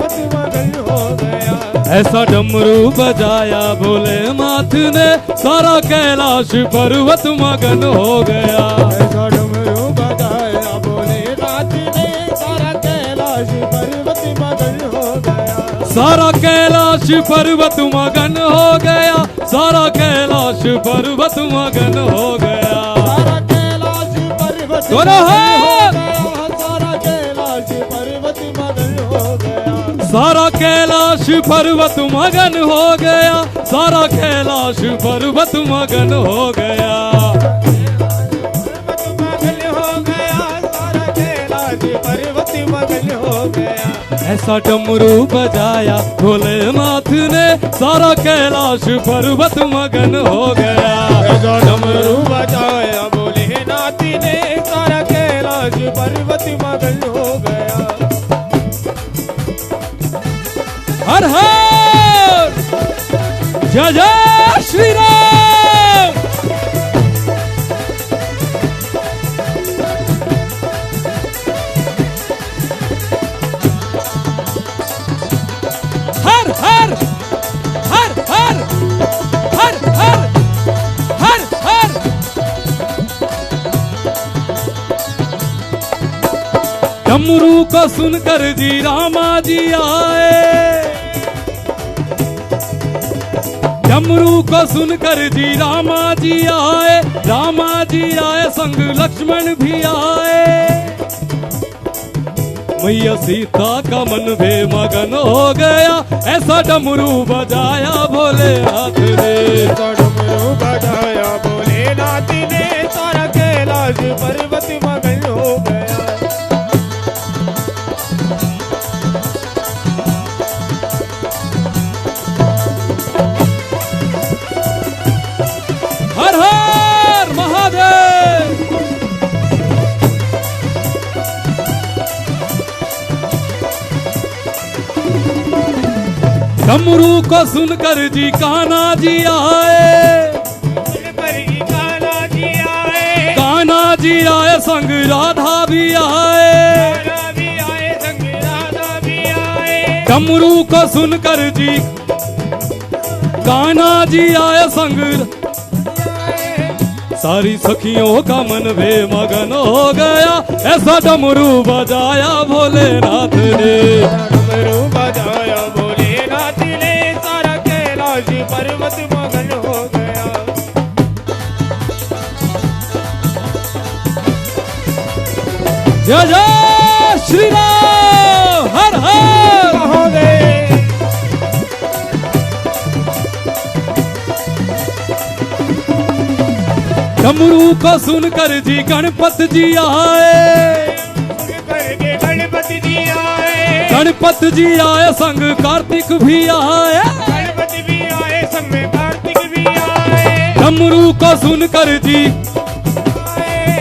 ऐसा डमरू बजाया भोलेनाथ ने, सारा कैलाश पर्वत मगन हो गया। ऐसा डमरू बजाया भोलेनाथ ने, सारा कैलाश पर्वत मगन हो गया। सारा कैलाश पर्वत मगन हो गया, सारा कैलाश पर्वत मगन हो गया। सारा कैलाश पर्वत दोनों हाथ। सारा कैलाश पर्वत मगन हो गया। सारा कैलाश पर्वत मगन हो गया, सारा कैलाश पर्वत मगन हो गया। पर्वत मगन हो गया। ऐसा डमरू बजाया भोलेनाथ ने, सारा कैलाश पर्वत मगन हो गया। ऐसा डमरू बजाया भोलेनाथ ने, सारा कैलाश पर्वत मगन हो गया। हर हर जय जय श्री राम। हर हर हर हर हर हर हर हर। डमरू को सुनकर जी रामा जी आए, डमरू को सुनकर जी रामा जी आए, रामा जी आए संग लक्ष्मण भी आए। मैया सीता का मन बेमगन हो गया, ऐसा डमरू बजाया भोलेनाथ ने। ऐसा डमरू बजाया भोलेनाथ ने, सारा कैलाश पर्वत मगन हो गया। हर हर महादेव। डमरू को सुनकर जी कान्हा जी आए, कान्हा जी आए, कान्हा जी आए संग राधा भी आए। संग राधा भी आए। डमरू को सुनकर जी कान्हा जी आए संग, सारी सखियों का मन बेमगन हो गया, ऐसा डमरू बजाया भोलेनाथ ने। डमरू बजाया भोलेनाथ ने, सारा कैलाश पर्वत मगन हो गया। जय जय श्री राम। हर हर महादेव। डमरू को सुनकर जी गणपत जी आए, करके गणपति जी आए। गणपत जी आए संग कार्तिक भी आए। गणपति भी आए, संग में कार्तिक भी आए। डमरू को सुनकर जी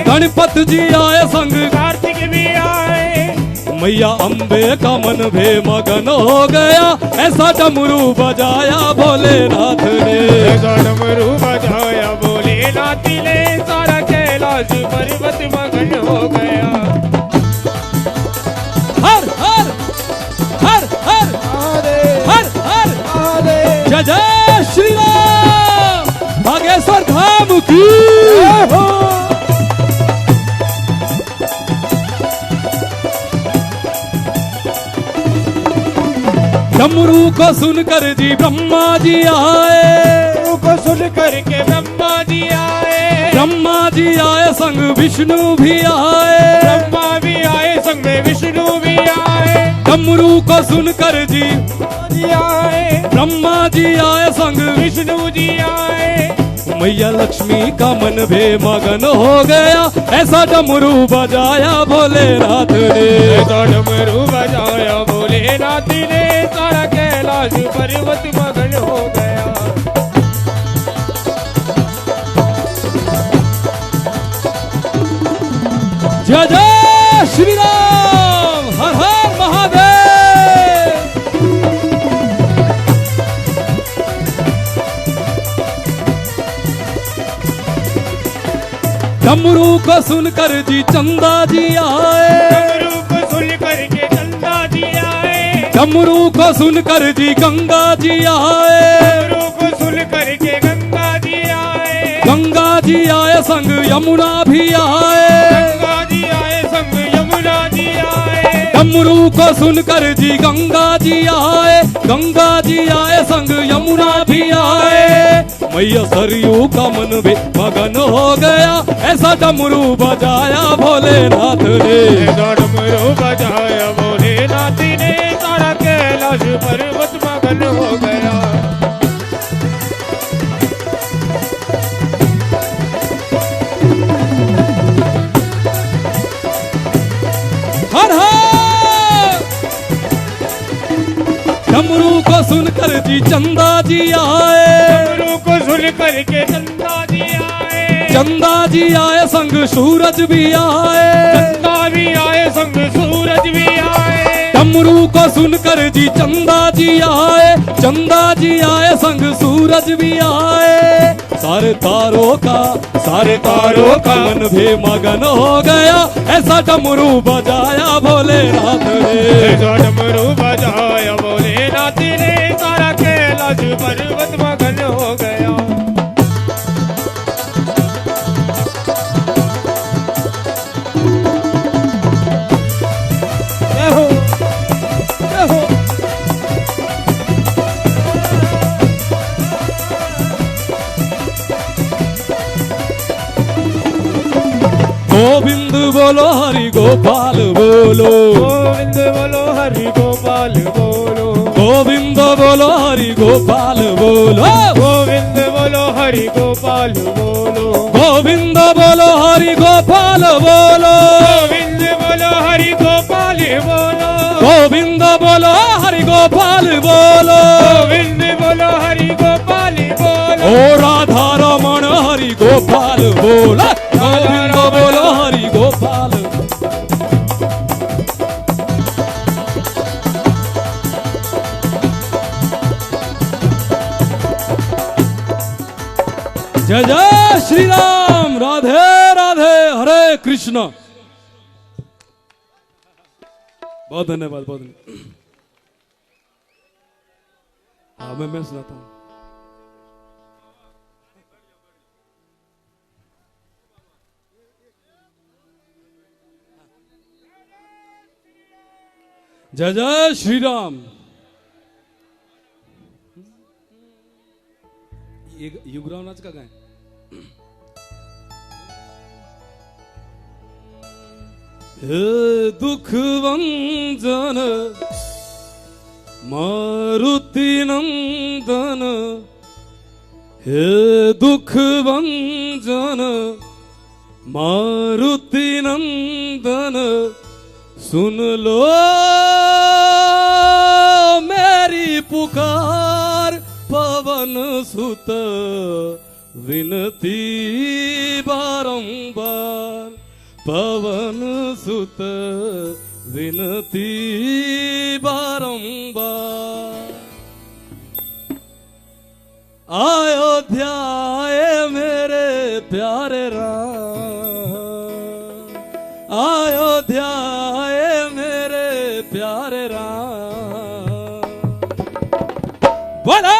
गणपत जी आए संग कार्तिक भी आए। मैया अम्बे का मन बेमगन हो गया, ऐसा डमरू बजाया भोलेनाथ ने। ऐसा डमरू बजाया भोलेनाथ ने, सारा कैलाश पर्वत मगन हो गया। हर हर हर हर हर हर जय जय श्री राम। बागेश्वर धाम की हो। डमरू को सुनकर जी ब्रह्मा जी आए, को सुन करके ब्रह्मा जी आए। ब्रह्मा जी आए संग विष्णु भी आए। ब्रह्मा भी आए, संग में विष्णु भी आए। डमरू को सुनकर जी आए, ब्रह्मा जी आए संग विष्णु जी आए। मैया लक्ष्मी का मन बेमगन हो गया, ऐसा डमरू बजाया भोलेनाथ ने। ऐसा डमरू बजाया भोलेनाथ ने, सारा कैलाश पर्वत मगन हो गया। जय जय श्री राम। हर हर महादेव। डमरू को सुनकर जी चंदा जी आए, डमरू को सुनकर के चंदा जी आए, डमरू को सुनकर जी गंगा जी आए, डमरू को सुनकर के गंगा जी आए, गंगा जी आए संग यमुना भी आए, गंगा जी आए संग यमुना जी आए, डमरू को सुनकर जी गंगा जी आए, गंगा जी आए संग यमुना भी आए। मैया सरयू का मन भी मगन हो गया, ऐसा डमरू बजाया भोलेनाथ ने, ऐसा डमरू बजाया भोलेनाथ ने, सारा कैलाश पर्वत मगन हो गया। हर हर। डमरू को सुनकर जी चंदा जी आए, डमरू को सुनकर के चंदा जी आए, चंदा जी आए संग सूरज भी आए, चंदा भी आए संग सूरज भी आए, डमरू को सुनकर जी चंदा जी आए, चंदा जी आए संग सूरज भी आए। सारे तारों का मन भी मगन हो गया, ऐसा डमरू बजाया भोलेनाथ ने, ऐसा डमरू बजाया भोलेनाथ ने, सारा कैलाश पर्वत मगन हो गया। गोविंद बोलो हरि गोपाल बोलो, गोविंद बोलो हरि गोपाल बोलो, गोविंद बोलो हरि गोपाल बोलो, गोविंद बोलो हरि गोपाल बोलो, गोविंद बोलो हरि गोपाल बोलो, गोविंद बोलो हरि गोपाल बोलो, गोविंद बोलो हरि गोपाल बोलो, गोविंद बोलो हरि गोपाल बोलो, ओ राधा रमण हरि गोपाल बोलो, गोविंद बोलो हरि गोपाल। जय जय श्री राम, राधे राधे, हरे कृष्ण। बहुत धन्यवाद, बहुत धन्यवाद। हाँ मैं सुनाता हूँ। जय जय श्री राम। ये युगराव नाच का गाएं। हे दुख वंजन मारुति नंदन, हे दुख वंजन मारुति नंदन, सुन लो मेरी पुकार, पवन सुत विनती बारंबार, पवन सुत विनती बारंबार। अयोध्या आए मेरे प्यारे राम, अयोध्या आए मेरे प्यारे राम। बोलो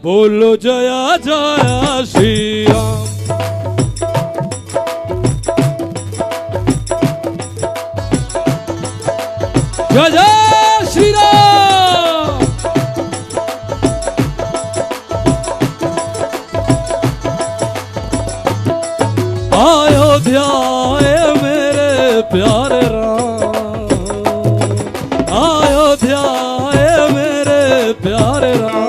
बोलो जया जया श्री राम। जय जय श्री राम। अयोध्या आए मेरे प्यारे राम, अयोध्या आए मेरे प्यारे राम।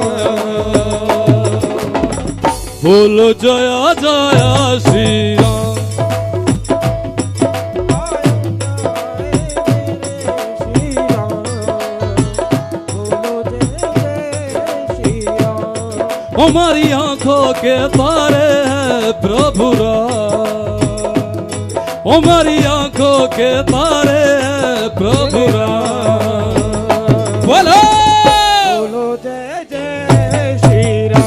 बोलो जया जया श्री राम। हमारी आंखों के तारे हैं प्रभु राम, हमारी आंखों के तारे हैं प्रभु राम। बोलो बोलो जय जय श्री राम।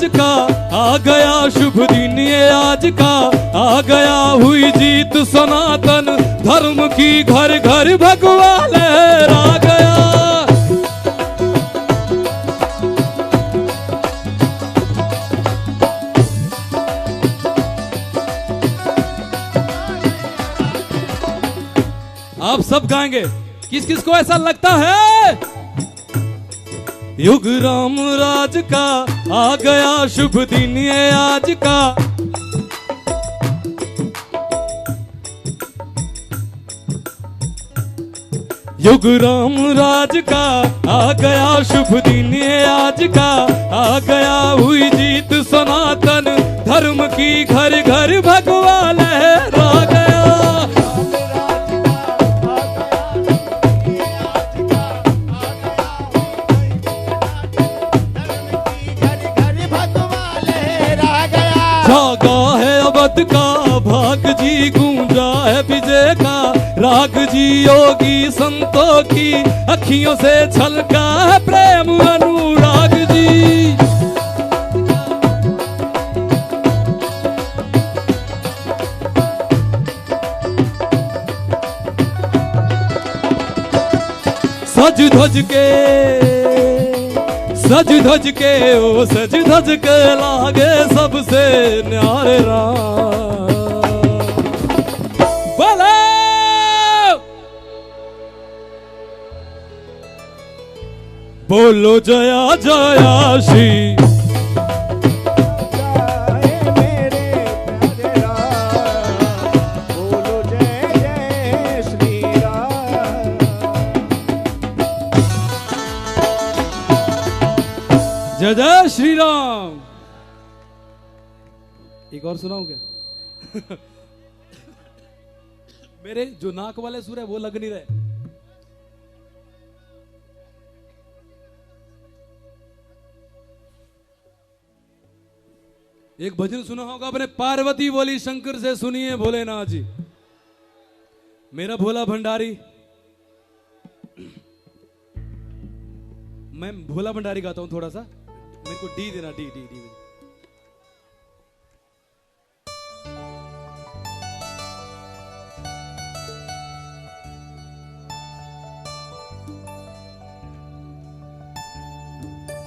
राज का आ गया शुभ दिन, ये आज का आ गया, हुई जीत सनातन धर्म की, घर घर भगवा लहरा गया। आप सब गाएंगे, किस किस को ऐसा लगता है? युग राम राज का आ गया शुभ दिन, ये आज का। युग राम राज का आ गया शुभ दिन, ये आज का आ गया, हुई जीत सनातन धर्म की, घर घर भगवा लहरा गया। जागा है अवध का भाग जी, गूंजा है विजय का राग जी, योगी संतों की अखियों से छलका है प्रेम अनुराग जी। सज धज के ओ सज धज के लागे सबसे न्यारे राम। बोलो बोलो जया जया श्री, जय जय श्री राम। एक और सुनाऊं क्या? मेरे जो नाक वाले सुर है वो लग नहीं रहे। एक भजन सुना होगा आपने, पार्वती बोली शंकर से सुनिए भोलेनाथ जी। मेरा भोला भंडारी, मैं भोला भंडारी गाता हूं थोड़ा सा, मेरे को डी देना, डी डी डी।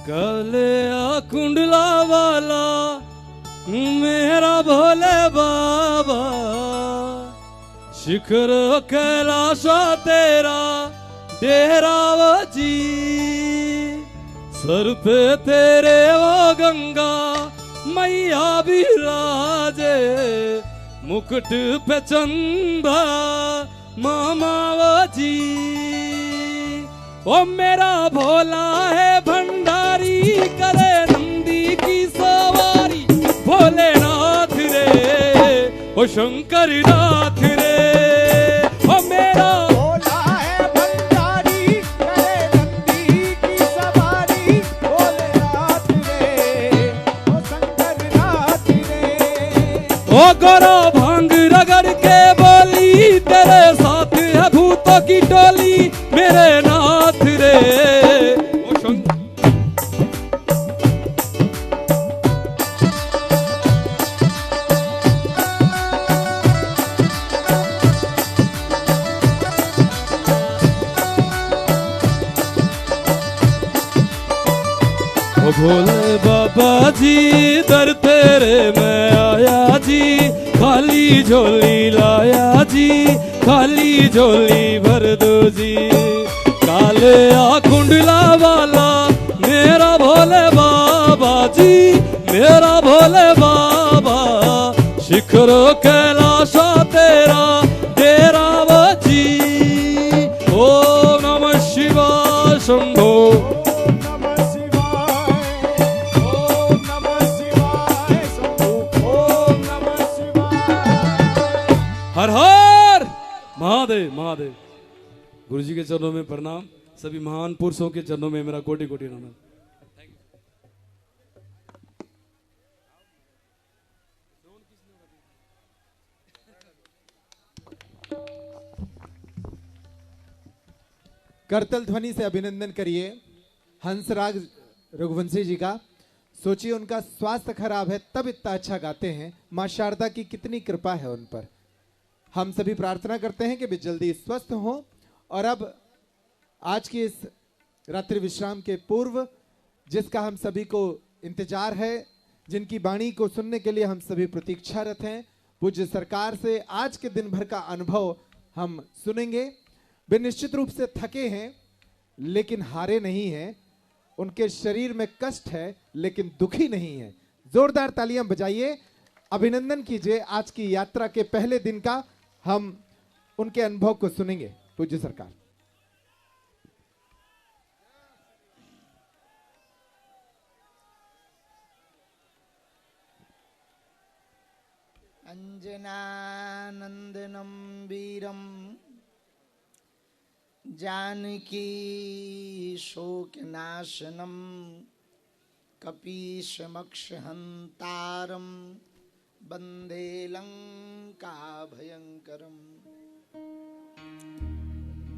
काले कुंडला वाला मेरा भोले बाबा, शिखर कैलाशा तेरा डेरा जी, सर पे तेरे वो गंगा मैया विराजे, मुकुट पे चंदा मामा जी। ओ मेरा भोला है भंडारी, करे नंदी की सवारी, भोलेनाथ रे ओ शंकर नाथ रे। ओ मेरा भोला है भंडारी, करे नंदी की सवारी, भोलेनाथ रे ओ शंकर नाथ रे। ओ गोरा भांग रगड़ के बोली, तेरे साथ है भूतों की टोली, मेरे नाथ रे ओ शंकर। ओ भोले बाबा जी दर तेरे मैं आया जी, खाली झोली लाया जी, खाली झोली भर दो जी। काले कुंडला वाला मेरा भोले बाबा जी, मेरा भोले बाबा, शिखर कैलाशा तेरा डेरा जी। ओम नमः शिवाय शंभो, हर हर महादेव महादेव। गुरु जी के चरणों में प्रणाम, सभी महान पुरुषों के चरणों में मेरा कोटि कोटि नमन। करतल ध्वनि से अभिनंदन करिए हंसराज रघुवंशी जी का। सोचिए उनका स्वास्थ्य खराब है तब इतना अच्छा गाते हैं। मां शारदा की कितनी कृपा है उन पर। हम सभी प्रार्थना करते हैं कि वे जल्दी स्वस्थ हों। और अब आज की इस रात्रि विश्राम के पूर्व जिसका हम सभी को इंतजार है, जिनकी वाणी को सुनने के लिए हम सभी प्रतीक्षारत हैं, पूज्य सरकार से आज के दिन भर का अनुभव हम सुनेंगे। वे निश्चित रूप से थके हैं लेकिन हारे नहीं हैं। उनके शरीर में कष्ट है लेकिन दुखी नहीं है। जोरदार तालियां बजाइए, अभिनंदन कीजिए। आज की यात्रा के पहले दिन का हम उनके अनुभव को सुनेंगे। पूज्य सरकार। अंजनानंदनं वीरं जानकी शोकनाशनं कपीशमक्षहन्तारं वन्दे लङ्काभयङ्करम्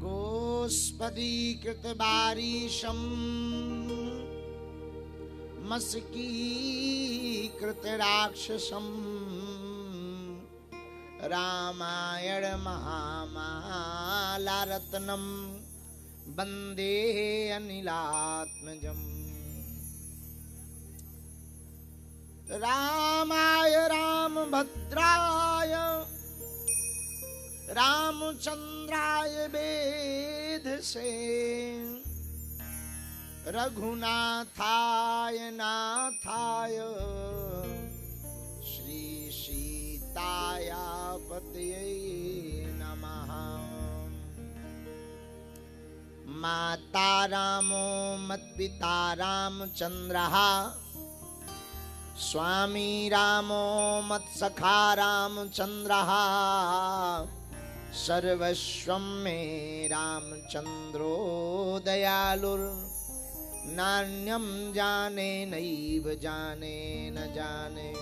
गोस्पदीकृतवारीशं मस्कीकृतराक्षसम् रामायण महामालारत्नं वन्दे अनिलात्मजम् रामाय रामभद्राय रामचंद्राय वेधसे रघुनाथाय नाथाय श्री सीताया पतये नमः। माता रामो मत्पिता रामचंद्रः स्वामी रामो मत्सखा रामचंद्रः सर्वस्वं मे रामचंद्रो दयालुर्नान्यं जाने नैव जाने न जाने।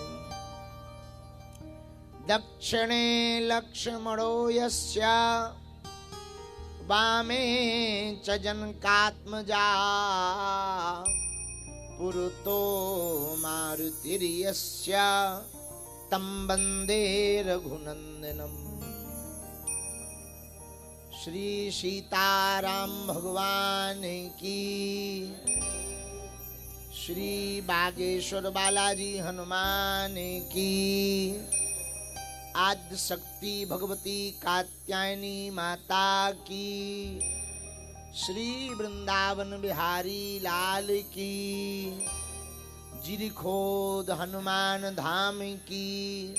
दक्षिणे लक्ष्मणो यस्य वामे च जनकात्मजा पुरतो मारुतिर्यस्य तं वन्दे रघुनन्दनम्। श्री सीताराम भगवान की, श्री बागेश्वर बालाजी हनुमान की, आद्य शक्ति भगवती कात्यायनी माता की, श्री वृंदावन बिहारी लाल की, जिरखोद हनुमान धाम की,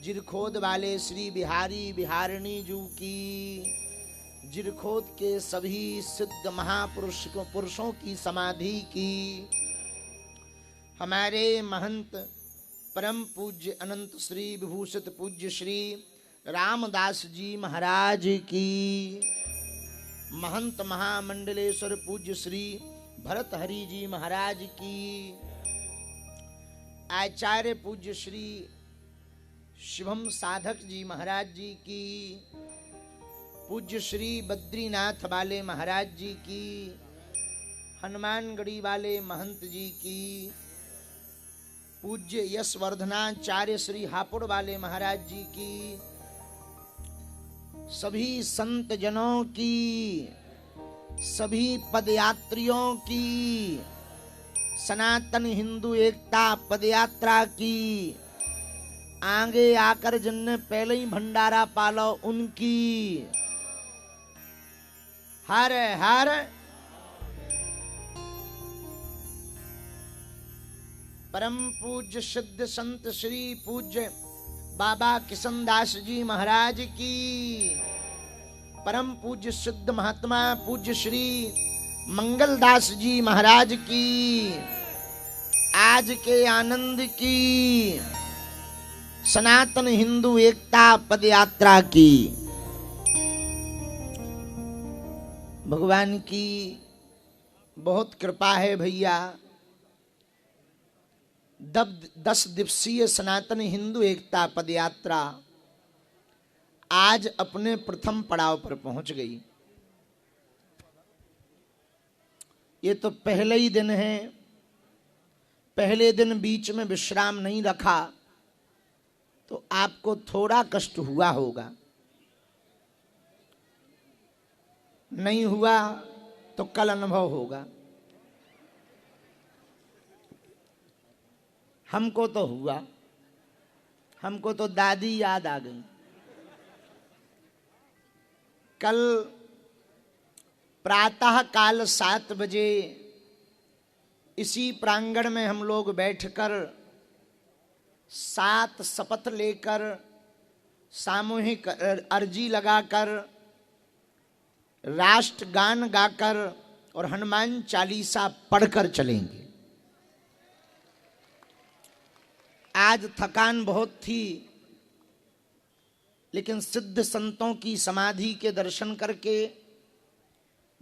जिरखोद वाले श्री बिहारी बिहारिणी जू की, जिरखोद के सभी सिद्ध महापुरुषों की समाधि की, हमारे महंत परम पूज्य अनंत श्री विभूषित पूज्य श्री रामदास जी महाराज की, महंत महामंडलेश्वर पूज्य श्री भरत हरि जी महाराज की, आचार्य पूज्य श्री शिवम साधक जी महाराज जी की, पूज्य श्री बद्रीनाथ वाले महाराज जी की, हनुमानगढ़ी वाले महंत जी की, पूज्य यशवर्धनाचार्य श्री हापुड़ वाले महाराज जी की, सभी संत जनों की, सभी पदयात्रियों की, सनातन हिंदू एकता पदयात्रा की, आगे आकर जिनने पहले ही भंडारा पालो उनकी, हर हर परम पूज्य सिद्ध संत श्री पूज्य बाबा किशनदास जी महाराज की, परम पूज्य सिद्ध महात्मा पूज्य श्री मंगलदास जी महाराज की, आज के आनंद की, सनातन हिंदू एकता पदयात्रा की। भगवान की बहुत कृपा है भैया। 10 दिवसीय सनातन हिंदू एकता पदयात्रा आज अपने प्रथम पड़ाव पर पहुंच गई। ये तो पहले ही दिन है, पहले दिन बीच में विश्राम नहीं रखा तो आपको थोड़ा कष्ट हुआ होगा, नहीं हुआ तो कल अनुभव होगा। हमको तो हुआ, हमको तो दादी याद आ गई। कल प्रातः काल 7 बजे इसी प्रांगण में हम लोग बैठकर 7 शपथ लेकर सामूहिक अर्जी लगाकर राष्ट्रगान गाकर और हनुमान चालीसा पढ़कर चलेंगे। आज थकान बहुत थी, लेकिन सिद्ध संतों की समाधि के दर्शन करके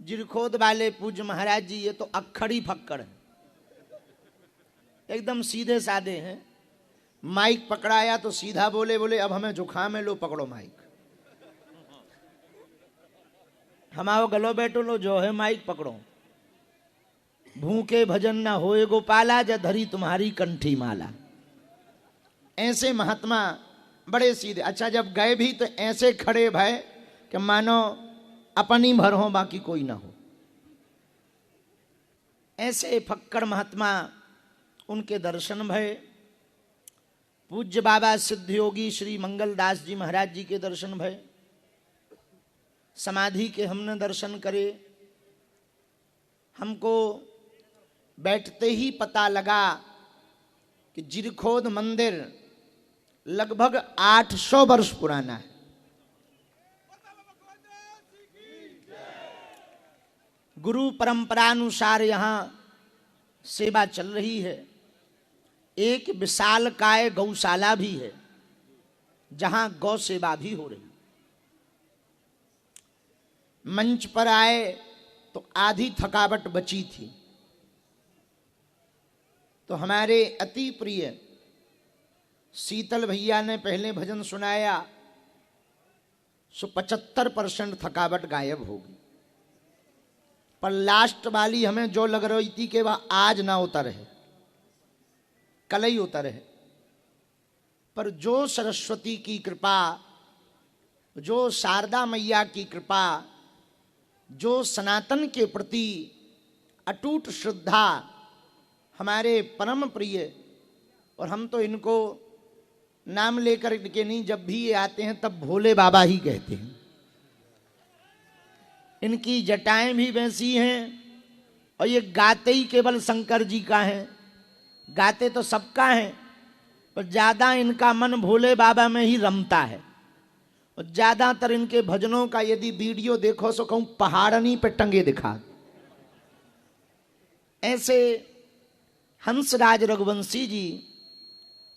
जिरखोद वाले पूज्य महाराज जी, ये तो अक्खड़ी फक्कड़ है, एकदम सीधे साधे हैं। माइक पकड़ाया तो सीधा बोले, बोले अब हमें जुखाम है, लो पकड़ो माइक। हमारो गलो बैठो, लो जो है माइक पकड़ो। भूखे भजन न होए गोपाला, जा धरी तुम्हारी कंठी माला। ऐसे महात्मा बड़े सीधे। अच्छा, जब गए भी तो ऐसे खड़े भय कि मानो अपनी भर हो बाकी कोई ना हो। ऐसे फक्कड़ महात्मा, उनके दर्शन भय। पूज्य बाबा सिद्ध योगी श्री मंगलदास जी महाराज जी के दर्शन भय। समाधि के हमने दर्शन करे। हमको बैठते ही पता लगा कि जिरखोद मंदिर लगभग 800 वर्ष पुराना है। गुरु परंपरानुसार यहाँ सेवा चल रही है। एक विशालकाय गौशाला भी है जहां गौ सेवा भी हो रही। मंच पर आए तो आधी थकावट बची थी, तो हमारे अति प्रिय शीतल भैया ने पहले भजन सुनाया, सो 75% थकावट गायब होगी। पर लास्ट वाली हमें जो लग रही थी कि वह आज ना उतर है, कल ही उतर है। पर जो सरस्वती की कृपा, जो शारदा मैया की कृपा, जो सनातन के प्रति अटूट श्रद्धा हमारे परम प्रिय, और हम तो इनको नाम लेकर के नहीं, जब भी ये आते हैं तब भोले बाबा ही कहते हैं। इनकी जटाएं भी वैसी हैं, और ये गाते ही केवल शंकर जी का है। गाते तो सबका है, पर ज्यादा इनका मन भोले बाबा में ही रमता है। और ज्यादातर इनके भजनों का यदि वीडियो देखो तो कहूं पहाड़नी पे टंगे दिखा। ऐसे हंसराज रघुवंशी जी,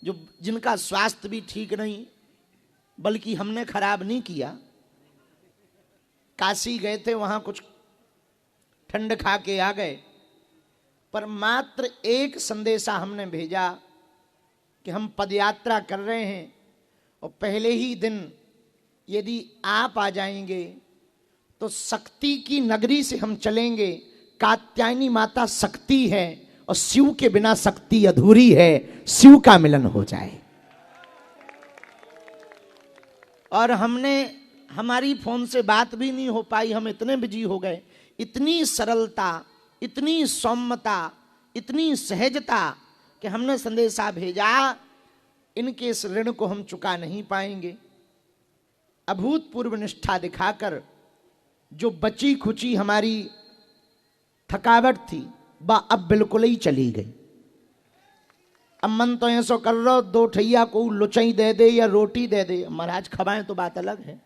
जो जिनका स्वास्थ्य भी ठीक नहीं, बल्कि हमने खराब नहीं किया। काशी गए थे, वहां कुछ ठंड खा के आ गए, पर मात्र एक संदेशा हमने भेजा कि हम पदयात्रा कर रहे हैं और पहले ही दिन यदि आप आ जाएंगे तो शक्ति की नगरी से हम चलेंगे। कात्यायनी माता शक्ति है और शिव के बिना शक्ति अधूरी है, शिव का मिलन हो जाए। और हमारी फोन से बात भी नहीं हो पाई, हम इतने बिजी हो गए। इतनी सरलता, इतनी सौम्यता, इतनी सहजता कि हमने संदेशा भेजा, इनके इस ऋण को हम चुका नहीं पाएंगे। अभूतपूर्व निष्ठा दिखाकर जो बची खुची हमारी थकावट थी, वह अब बिल्कुल ही चली गई। अब मन तो ऐसा कर रहा, 2 ठैया को लुचाई दे दे या रोटी दे दे। महाराज खबाएं तो बात अलग है,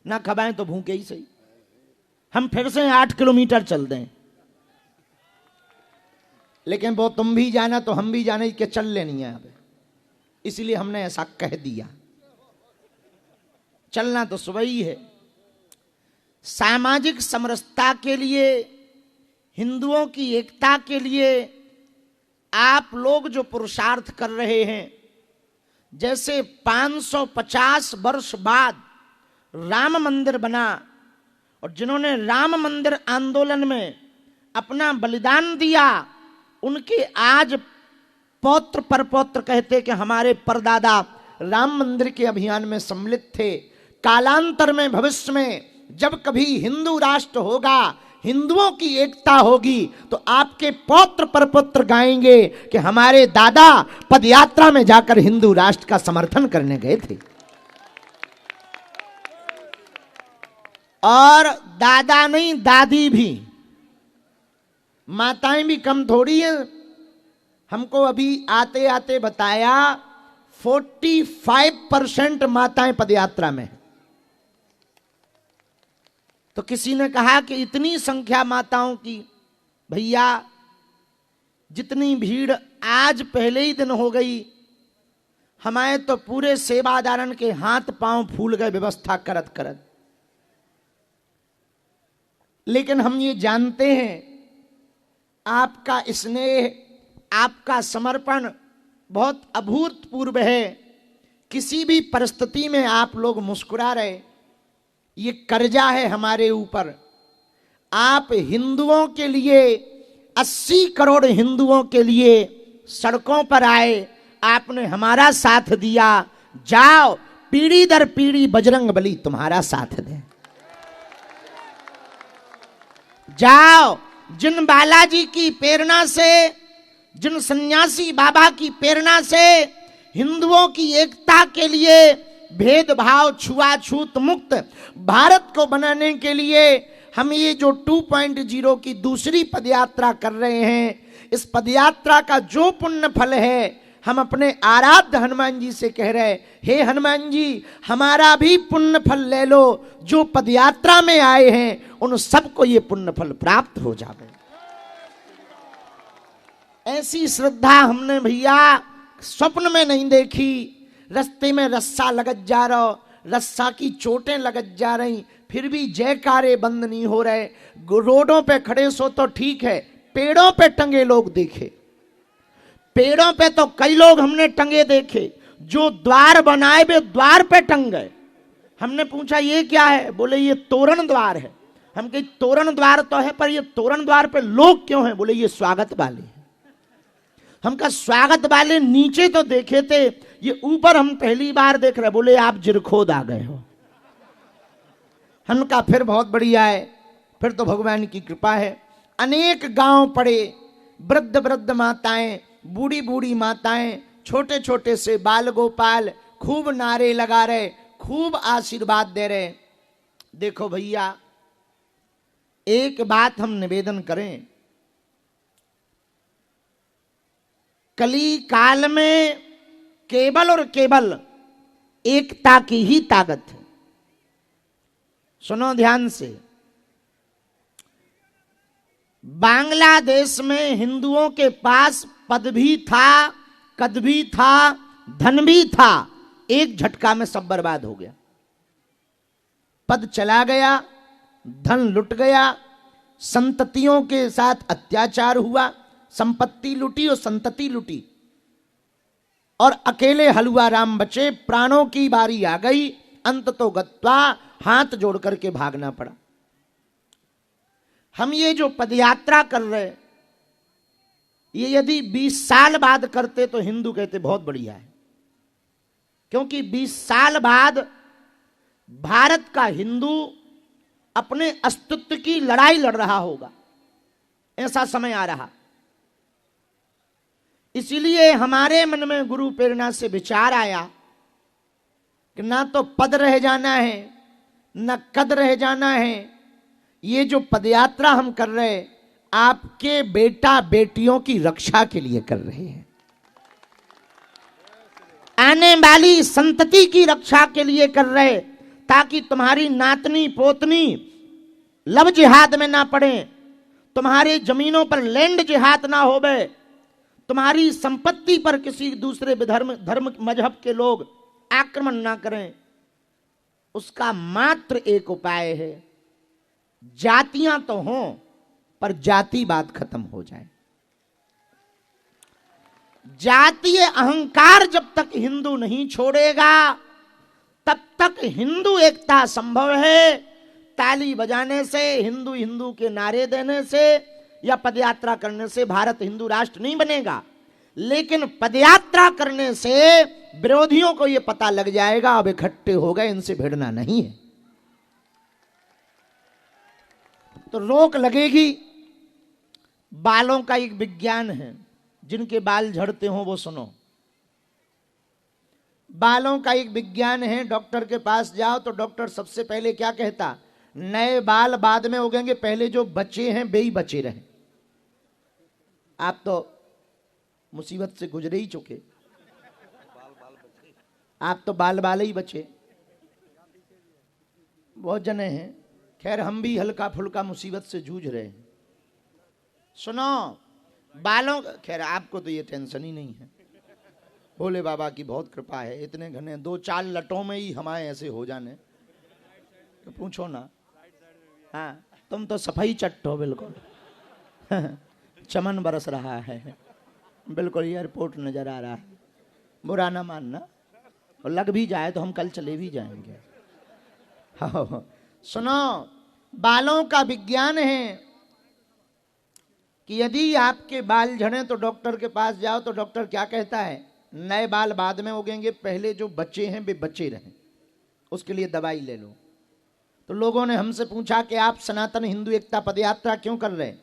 ना खबाएं तो भूखे ही सही। हम फिर से 8 किलोमीटर चल दें, लेकिन वो तुम भी जाना तो हम भी जाने के चल लेनी है। अब इसलिए हमने ऐसा कह दिया, चलना तो सुबह ही है। सामाजिक समरसता के लिए, हिंदुओं की एकता के लिए आप लोग जो पुरुषार्थ कर रहे हैं, जैसे 550 वर्ष बाद राम मंदिर बना और जिन्होंने राम मंदिर आंदोलन में अपना बलिदान दिया, उनके आज पौत्र परपौत्र कहते कि हमारे परदादा राम मंदिर के अभियान में सम्मिलित थे। कालांतर में भविष्य में जब कभी हिंदू राष्ट्र होगा, हिंदुओं की एकता होगी, तो आपके पौत्र परपौत्र गाएंगे कि हमारे दादा पदयात्रा में जाकर हिंदू राष्ट्र का समर्थन करने गए थे। और दादा नहीं, दादी भी, माताएं भी कम थोड़ी हैं। हमको अभी आते आते बताया 45% माताएं पदयात्रा में। तो किसी ने कहा कि इतनी संख्या माताओं की, भैया जितनी भीड़ आज पहले ही दिन हो गई, हमारे तो पूरे सेवादारन के हाथ पांव फूल गए व्यवस्था करत करत। लेकिन हम ये जानते हैं आपका स्नेह, आपका समर्पण बहुत अभूतपूर्व है। किसी भी परिस्थिति में आप लोग मुस्कुरा रहे, ये कर्जा है हमारे ऊपर। आप हिंदुओं के लिए, 80 करोड़ हिंदुओं के लिए सड़कों पर आए, आपने हमारा साथ दिया। जाओ, पीढ़ी दर पीढ़ी बजरंग बली तुम्हारा साथ दे। जाओ, जिन बालाजी की प्रेरणा से, जिन सन्यासी बाबा की प्रेरणा से हिंदुओं की एकता के लिए, भेदभाव छुआछूत मुक्त भारत को बनाने के लिए हम ये जो 2.0 की दूसरी पदयात्रा कर रहे हैं, इस पदयात्रा का जो पुण्य फल है, हम अपने आराध्य हनुमान जी से कह रहे, हे हनुमान जी हमारा भी पुण्य फल ले लो। जो पदयात्रा में आए हैं उन सबको ये पुण्य फल प्राप्त हो जाए। ऐसी श्रद्धा हमने भैया स्वप्न में नहीं देखी। रास्ते में रस्सा लगत जा रहा, रस्सा की चोटें लगत जा रही, फिर भी जयकारे बंद नहीं हो रहे। रोडों पे खड़े सो तो ठीक है, पेड़ों पे टंगे लोग देखे, पेड़ों पे तो कई लोग हमने टंगे देखे। जो द्वार बनाए वे द्वार पे टंग गए। हमने पूछा ये क्या है? बोले ये तोरण द्वार है। हम कहे तोरण द्वार तो है, पर ये तोरण द्वार पे लोग क्यों हैं? बोले ये स्वागत वाले हैं। हम कहा स्वागत वाले नीचे तो देखे थे, ये ऊपर हम पहली बार देख रहे। बोले आप जिरखोद आ गए हो। हम कहा फिर बहुत बढ़िया है, फिर तो भगवान की कृपा है। अनेक गांव पड़े, वृद्ध वृद्ध माताएं, बूढ़ी बूढ़ी माताएं, छोटे छोटे से बाल गोपाल खूब नारे लगा रहे, खूब आशीर्वाद दे रहे। देखो भैया, एक बात हम निवेदन करें, कली काल में केवल और केवल एकता की ही ताकत है। सुनो ध्यान से, बांग्लादेश में हिंदुओं के पास पद भी था, कद भी था, धन भी था, एक झटका में सब बर्बाद हो गया। पद चला गया, धन लुट गया, संततियों के साथ अत्याचार हुआ, संपत्ति लुटी और संतति लुटी, और अकेले हलुआ राम बचे। प्राणों की बारी आ गई, अंत तो गत्वा, हाथ जोड़ करके भागना पड़ा। हम ये जो पदयात्रा कर रहे, ये यदि 20 साल बाद करते तो हिंदू कहते बहुत बढ़िया है, क्योंकि 20 साल बाद भारत का हिंदू अपने अस्तित्व की लड़ाई लड़ रहा होगा। ऐसा समय आ रहा। इसीलिए हमारे मन में गुरु प्रेरणा से विचार आया कि ना तो पद रह जाना है, न कद रह जाना है। ये जो पदयात्रा हम कर रहे, आपके बेटा बेटियों की रक्षा के लिए कर रहे हैं, आने वाली संतति की रक्षा के लिए कर रहे, ताकि तुम्हारी नातनी पोतनी लव जिहाद में ना पड़े, तुम्हारी जमीनों पर लैंड जिहाद ना होवे, तुम्हारी संपत्ति पर किसी दूसरे धर्म मजहब के लोग आक्रमण ना करें। उसका मात्र एक उपाय है, जातियां तो हों पर जातिवाद खत्म हो जाए। जातीय अहंकार जब तक हिंदू नहीं छोड़ेगा, तब तक हिंदू एकता संभव है। ताली बजाने से, हिंदू हिंदू के नारे देने से या पदयात्रा करने से भारत हिंदू राष्ट्र नहीं बनेगा, लेकिन पदयात्रा करने से विरोधियों को यह पता लग जाएगा अब इकट्ठे हो गए, इनसे भिड़ना नहीं है, तो रोक लगेगी। बालों का एक विज्ञान है, जिनके बाल झड़ते हो वो सुनो। बालों का एक विज्ञान है, डॉक्टर के पास जाओ तो डॉक्टर सबसे पहले क्या कहता, नए बाल बाद में उगेंगे, पहले जो बचे हैं वे ही बचे रहे। आप तो मुसीबत से गुजरे ही चुके, आप तो बाल बाल ही बचे, बहुत जने हैं। खैर हम भी हल्का फुल्का मुसीबत से जूझ रहे हैं। सुनो, बालों, खैर आपको तो ये टेंशन ही नहीं है, भोले बाबा की बहुत कृपा है, इतने घने 2-4 लटों में ही हमारे ऐसे हो जाने, तो पूछो ना। हाँ, तुम तो सफाई चट्ट हो बिल्कुल। चमन बरस रहा है, बिल्कुल एयरपोर्ट नजर आ रहा है, बुरा ना मानना, और लग भी जाए तो हम कल चले भी जाएंगे। हाँ, सुनो, बालों का विज्ञान है कि यदि आपके बाल झड़े तो डॉक्टर के पास जाओ तो डॉक्टर क्या कहता है, नए बाल बाद में उगेंगे, पहले जो बचे हैं वे बचे रहें, उसके लिए दवाई ले लो। तो लोगों ने हमसे पूछा कि आप सनातन हिंदू एकता पदयात्रा क्यों कर रहे हैं?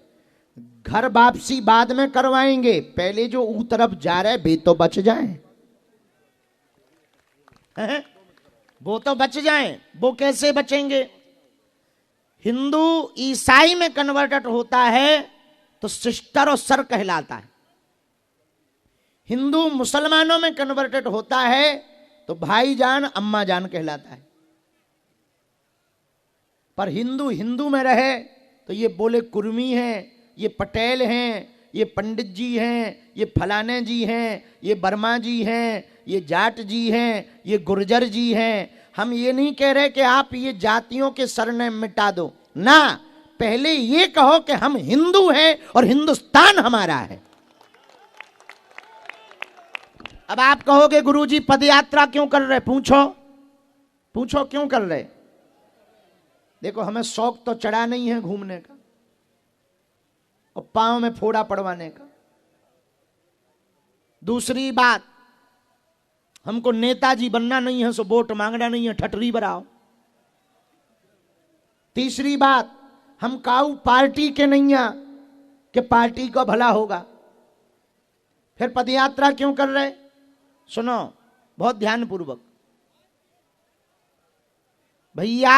घर वापसी बाद में करवाएंगे, पहले जो ऊ तरफ जा रहे वे तो बच जाएं, वो तो बच जाएं। वो कैसे बचेंगे? हिंदू ईसाई में कन्वर्टेड होता है तो सिस्टर और सर कहलाता है, हिंदू मुसलमानों में कन्वर्टेड होता है तो भाईजान अम्मा जान कहलाता है। पर हिंदू हिंदू में रहे तो ये बोले कुर्मी हैं, ये पटेल हैं, ये पंडित जी हैं, ये फलाने जी हैं, ये वर्मा जी हैं, ये जाट जी हैं, ये गुर्जर जी हैं। हम ये नहीं कह रहे कि आप ये जातियों के सरनेम मिटा दो ना, पहले ये कहो कि हम हिंदू हैं और हिंदुस्तान हमारा है। अब आप कहोगे गुरुजी पदयात्रा क्यों कर रहे? पूछो क्यों कर रहे? देखो, हमें शौक तो चढ़ा नहीं है घूमने का और पांव में फोड़ा पड़वाने का। दूसरी बात, हमको नेताजी बनना नहीं है, सो वोट मांगना नहीं है, ठटरी बराओ। तीसरी बात, हम काऊ पार्टी के नहीं है कि पार्टी को भला होगा। फिर पदयात्रा क्यों कर रहे? सुनो बहुत ध्यानपूर्वक भैया,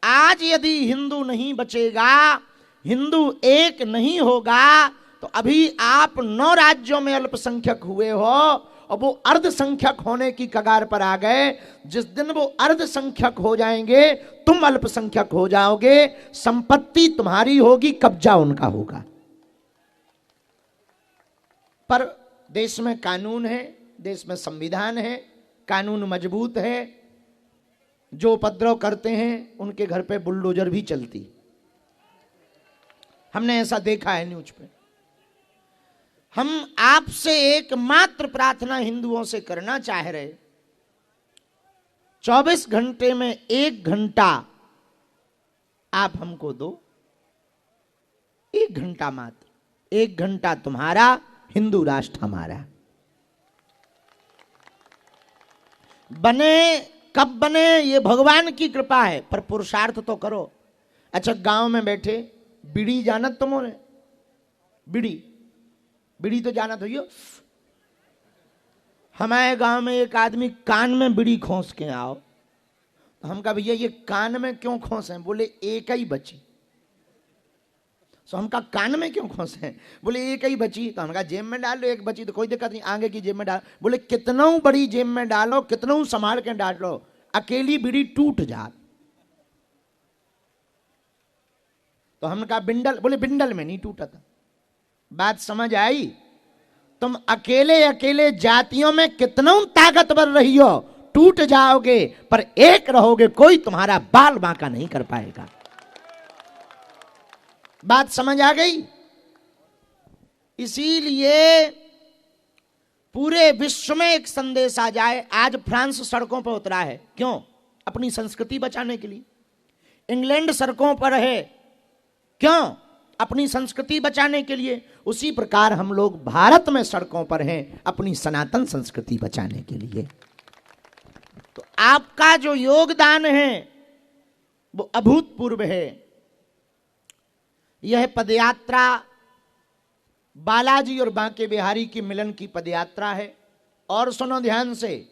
आज यदि हिंदू नहीं बचेगा, हिंदू एक नहीं होगा, तो अभी आप 9 राज्यों में अल्पसंख्यक हुए हो और वो अर्धसंख्यक होने की कगार पर आ गए। जिस दिन वो अर्धसंख्यक हो जाएंगे तुम अल्पसंख्यक हो जाओगे, संपत्ति तुम्हारी होगी, कब्जा उनका होगा। पर देश में कानून है, देश में संविधान है, कानून मजबूत है। जो उपद्रव करते हैं उनके घर पे बुलडोजर भी चलती, हमने ऐसा देखा है न्यूज पे। हम आपसे एकमात्र प्रार्थना हिंदुओं से करना चाह रहे, 24 घंटे में 1 घंटा आप हमको दो, 1 घंटा मात्र, 1 घंटा तुम्हारा, हिंदू राष्ट्र हमारा। बने कब बने ये भगवान की कृपा है, पर पुरुषार्थ तो करो। अच्छा, गांव में बैठे बीड़ी जानत तुमने? बीड़ी तो जानत हो। हमारे गांव में एक आदमी कान में बीड़ी खोस के आओ, तो हम कहा भैया ये कान में क्यों खोसे? बोले एक ही बची। तो हम कहा कान में क्यों खोसे? बोले एक ही बची। तो हम कहा जेब में डाल लो, एक बची तो कोई दिक्कत नहीं, आगे की जेब में डाल। बोले कितना बड़ी जेब में डालो, कितना संभाल के डालो, अकेली बीड़ी टूट जात। तो हमने कहा बिंडल, बोले बिंडल में नहीं टूटा था। बात समझ आई? तुम अकेले अकेले जातियों में कितना ताकतवर रही हो, टूट जाओगे पर एक रहोगे, कोई तुम्हारा बाल बांका नहीं कर पाएगा। बात समझ आ गई? इसीलिए पूरे विश्व में एक संदेश आ जाए। आज फ्रांस सड़कों पर उतरा है, क्यों? अपनी संस्कृति बचाने के लिए। इंग्लैंड सड़कों पर है, क्यों? अपनी संस्कृति बचाने के लिए, उसी प्रकार हम लोग भारत में सड़कों पर हैं अपनी सनातन संस्कृति बचाने के लिए। तो आपका जो योगदान है वो अभूतपूर्व है। यह पदयात्रा बालाजी और बांके बिहारी की मिलन की पदयात्रा है। और सुनो ध्यान से,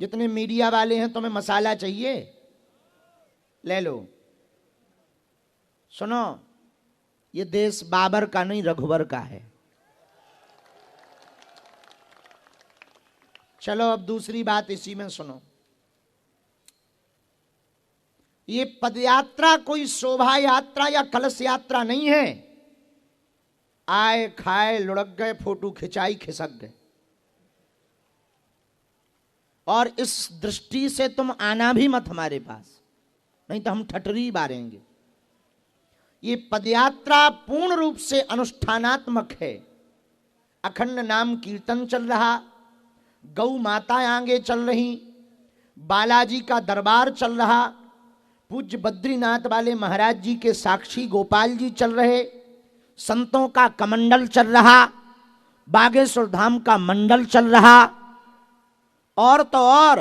जितने मीडिया वाले हैं, तुम्हें मसाला चाहिए ले लो। सुनो, ये देश बाबर का नहीं रघुवर का है। चलो अब दूसरी बात इसी में सुनो। ये पदयात्रा कोई शोभा यात्रा या कलश यात्रा नहीं है। आए खाए लुढ़क गए, फोटो खिंचाई खिसक गए। और इस दृष्टि से तुम आना भी मत हमारे पास, नहीं तो हम ठटरी बारेंगे। ये पदयात्रा पूर्ण रूप से अनुष्ठानात्मक है। अखंड नाम कीर्तन चल रहा, गौ माता आगे चल रही, बालाजी का दरबार चल रहा, पूज्य बद्रीनाथ वाले महाराज जी के साक्षी गोपाल जी चल रहे, संतों का कमंडल चल रहा, बागेश्वर धाम का मंडल चल रहा, और तो और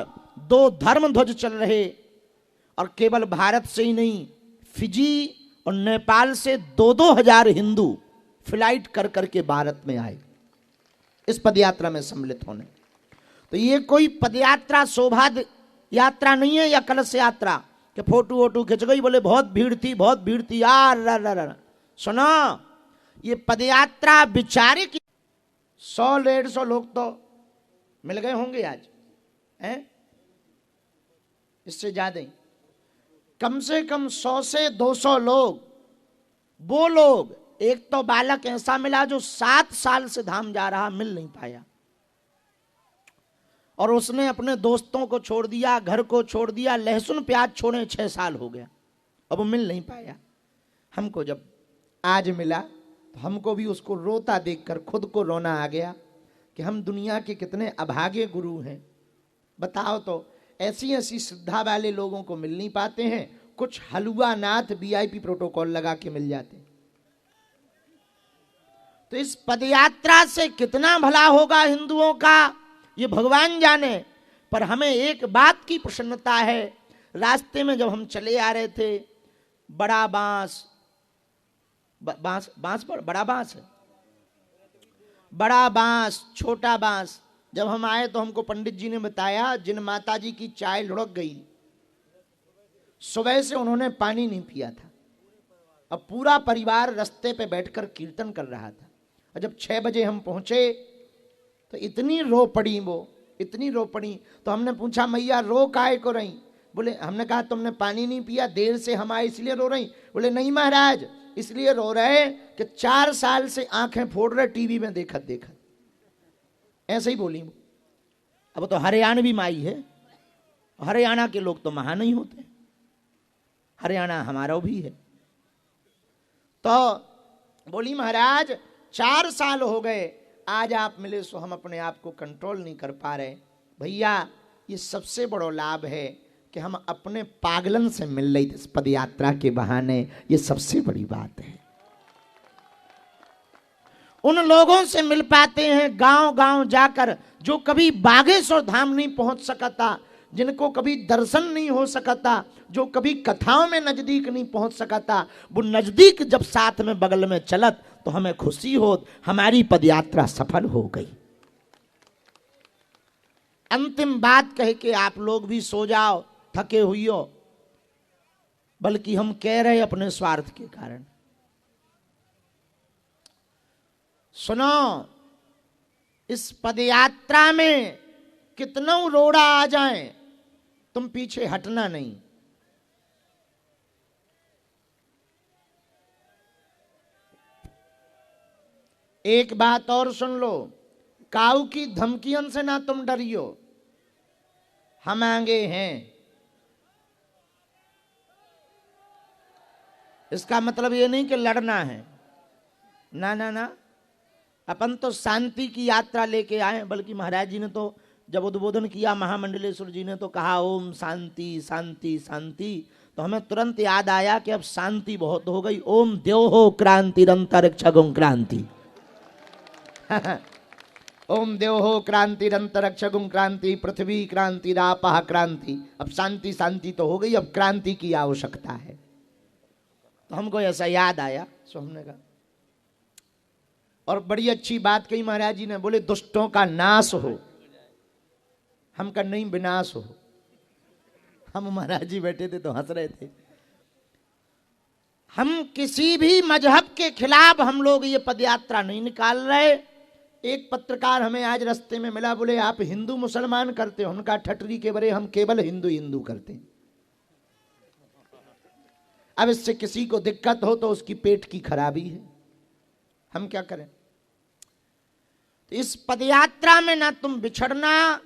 2 धर्म ध्वज चल रहे। और केवल भारत से ही नहीं, फिजी और नेपाल से 2-2 हजार हिंदू फ्लाइट कर करके भारत में आए इस पदयात्रा में सम्मिलित होने। तो ये कोई पदयात्रा शोभा यात्रा नहीं है या कलश यात्रा कि फोटो वोटो खिंच गई, बोले बहुत भीड़ थी, बहुत भीड़ थी यार। सुनो, ये पदयात्रा विचारे की 100-150 लोग तो मिल गए होंगे आज, हैं? इससे ज्यादा ही, कम से कम 100 से 200 लोग, वो लोग, एक तो बालक ऐसा मिला जो 7 साल से धाम जा रहा, मिल नहीं पाया। और उसने अपने दोस्तों को छोड़ दिया, घर को छोड़ दिया, लहसुन प्याज छोड़े 6 साल हो गया, अब वो मिल नहीं पाया। हमको जब आज मिला तो हमको भी उसको रोता देखकर खुद को रोना आ गया कि हम दुनिया के कितने अभागे गुरु हैं। बताओ तो, ऐसी ऐसी श्रद्धा वाले लोगों को मिल नहीं पाते हैं, कुछ हलुआ नाथ VIP प्रोटोकॉल लगा के मिल जाते। तो इस पदयात्रा से कितना भला होगा हिंदुओं का, ये भगवान जाने। पर हमें एक बात की प्रसन्नता है, रास्ते में जब हम चले आ रहे थे, बड़ा बांस बड़ा बांस है, बड़ा बांस, छोटा बांस, जब हम आए तो हमको पंडित जी ने बताया जिन माता जी की चाय लुढ़क गई, सुबह से उन्होंने पानी नहीं पिया था। अब पूरा परिवार रास्ते पे बैठकर कीर्तन कर रहा था। और जब 6 बजे हम पहुंचे तो इतनी रो पड़ी, वो इतनी रो पड़ी। तो हमने पूछा, मैया रो काहे को रही? बोले, हमने कहा तुमने पानी नहीं पिया, देर से हम आए इसलिए रो रही। बोले नहीं महाराज, इसलिए रो रहे कि 4 साल से आंखें फोड़ रहे टीवी में देखत देखत। ऐसे ही बोली। अब तो हरियाणवी माई है, हरियाणा के लोग तो महान नहीं होते, हरियाणा हमारा भी है। तो बोली महाराज 4 साल हो गए, आज आप मिले सो हम अपने आप को कंट्रोल नहीं कर पा रहे। भैया ये सबसे बड़ा लाभ है कि हम अपने पागलन से मिल रही इस पदयात्रा के बहाने, ये सबसे बड़ी बात है। उन लोगों से मिल पाते हैं गांव गांव जाकर जो कभी बागेश्वर धाम नहीं पहुंच सकता, जिनको कभी दर्शन नहीं हो सकता, जो कभी कथाओं में नजदीक नहीं पहुंच सकता। वो नजदीक जब साथ में बगल में चलत तो हमें खुशी हो, हमारी पदयात्रा सफल हो गई। अंतिम बात कह के आप लोग भी सो जाओ, थके हुई हो, बल्कि हम कह रहे अपने स्वार्थ के कारण। सुनो, इस पदयात्रा में कितना रोड़ा आ जाए, तुम पीछे हटना नहीं। एक बात और सुन लो, काऊ की धमकियों से ना तुम डरियो, हम आगे हैं। इसका मतलब ये नहीं कि लड़ना है, ना ना ना, अपन तो शांति की यात्रा लेके आए। बल्कि महाराज जी ने तो जब उद्बोधन किया, महामंडलेश्वर जी ने तो कहा ओम शांति शांति शांति, तो हमें तुरंत याद आया कि अब शांति बहुत हो गई। ओम द्योहो क्रांतिरंतरिक्षगुं क्रांति। ओम द्योहो क्रांतिरंतरिक्षगुं क्रांति, पृथ्वी क्रांति, रापः क्रांति। अब शांति शांति तो हो गई, अब क्रांति की आवश्यकता है। तो हमको ऐसा याद आया, सो हमने कहा। और बड़ी अच्छी बात कही महाराज जी ने, बोले दुष्टों का नाश हो। हम का नहीं विनाश हो। हम महाराज जी बैठे थे तो हंस रहे थे। हम किसी भी मजहब के खिलाफ हम लोग ये पदयात्रा नहीं निकाल रहे। एक पत्रकार हमें आज रास्ते में मिला, बोले आप हिंदू मुसलमान करते हो? उनका ठटरी के बरे हम केवल हिंदू हिंदू करते हैं। अब इससे किसी को दिक्कत हो तो उसकी पेट की खराबी है, हम क्या करें। तो इस पदयात्रा में ना तुम बिछड़ना,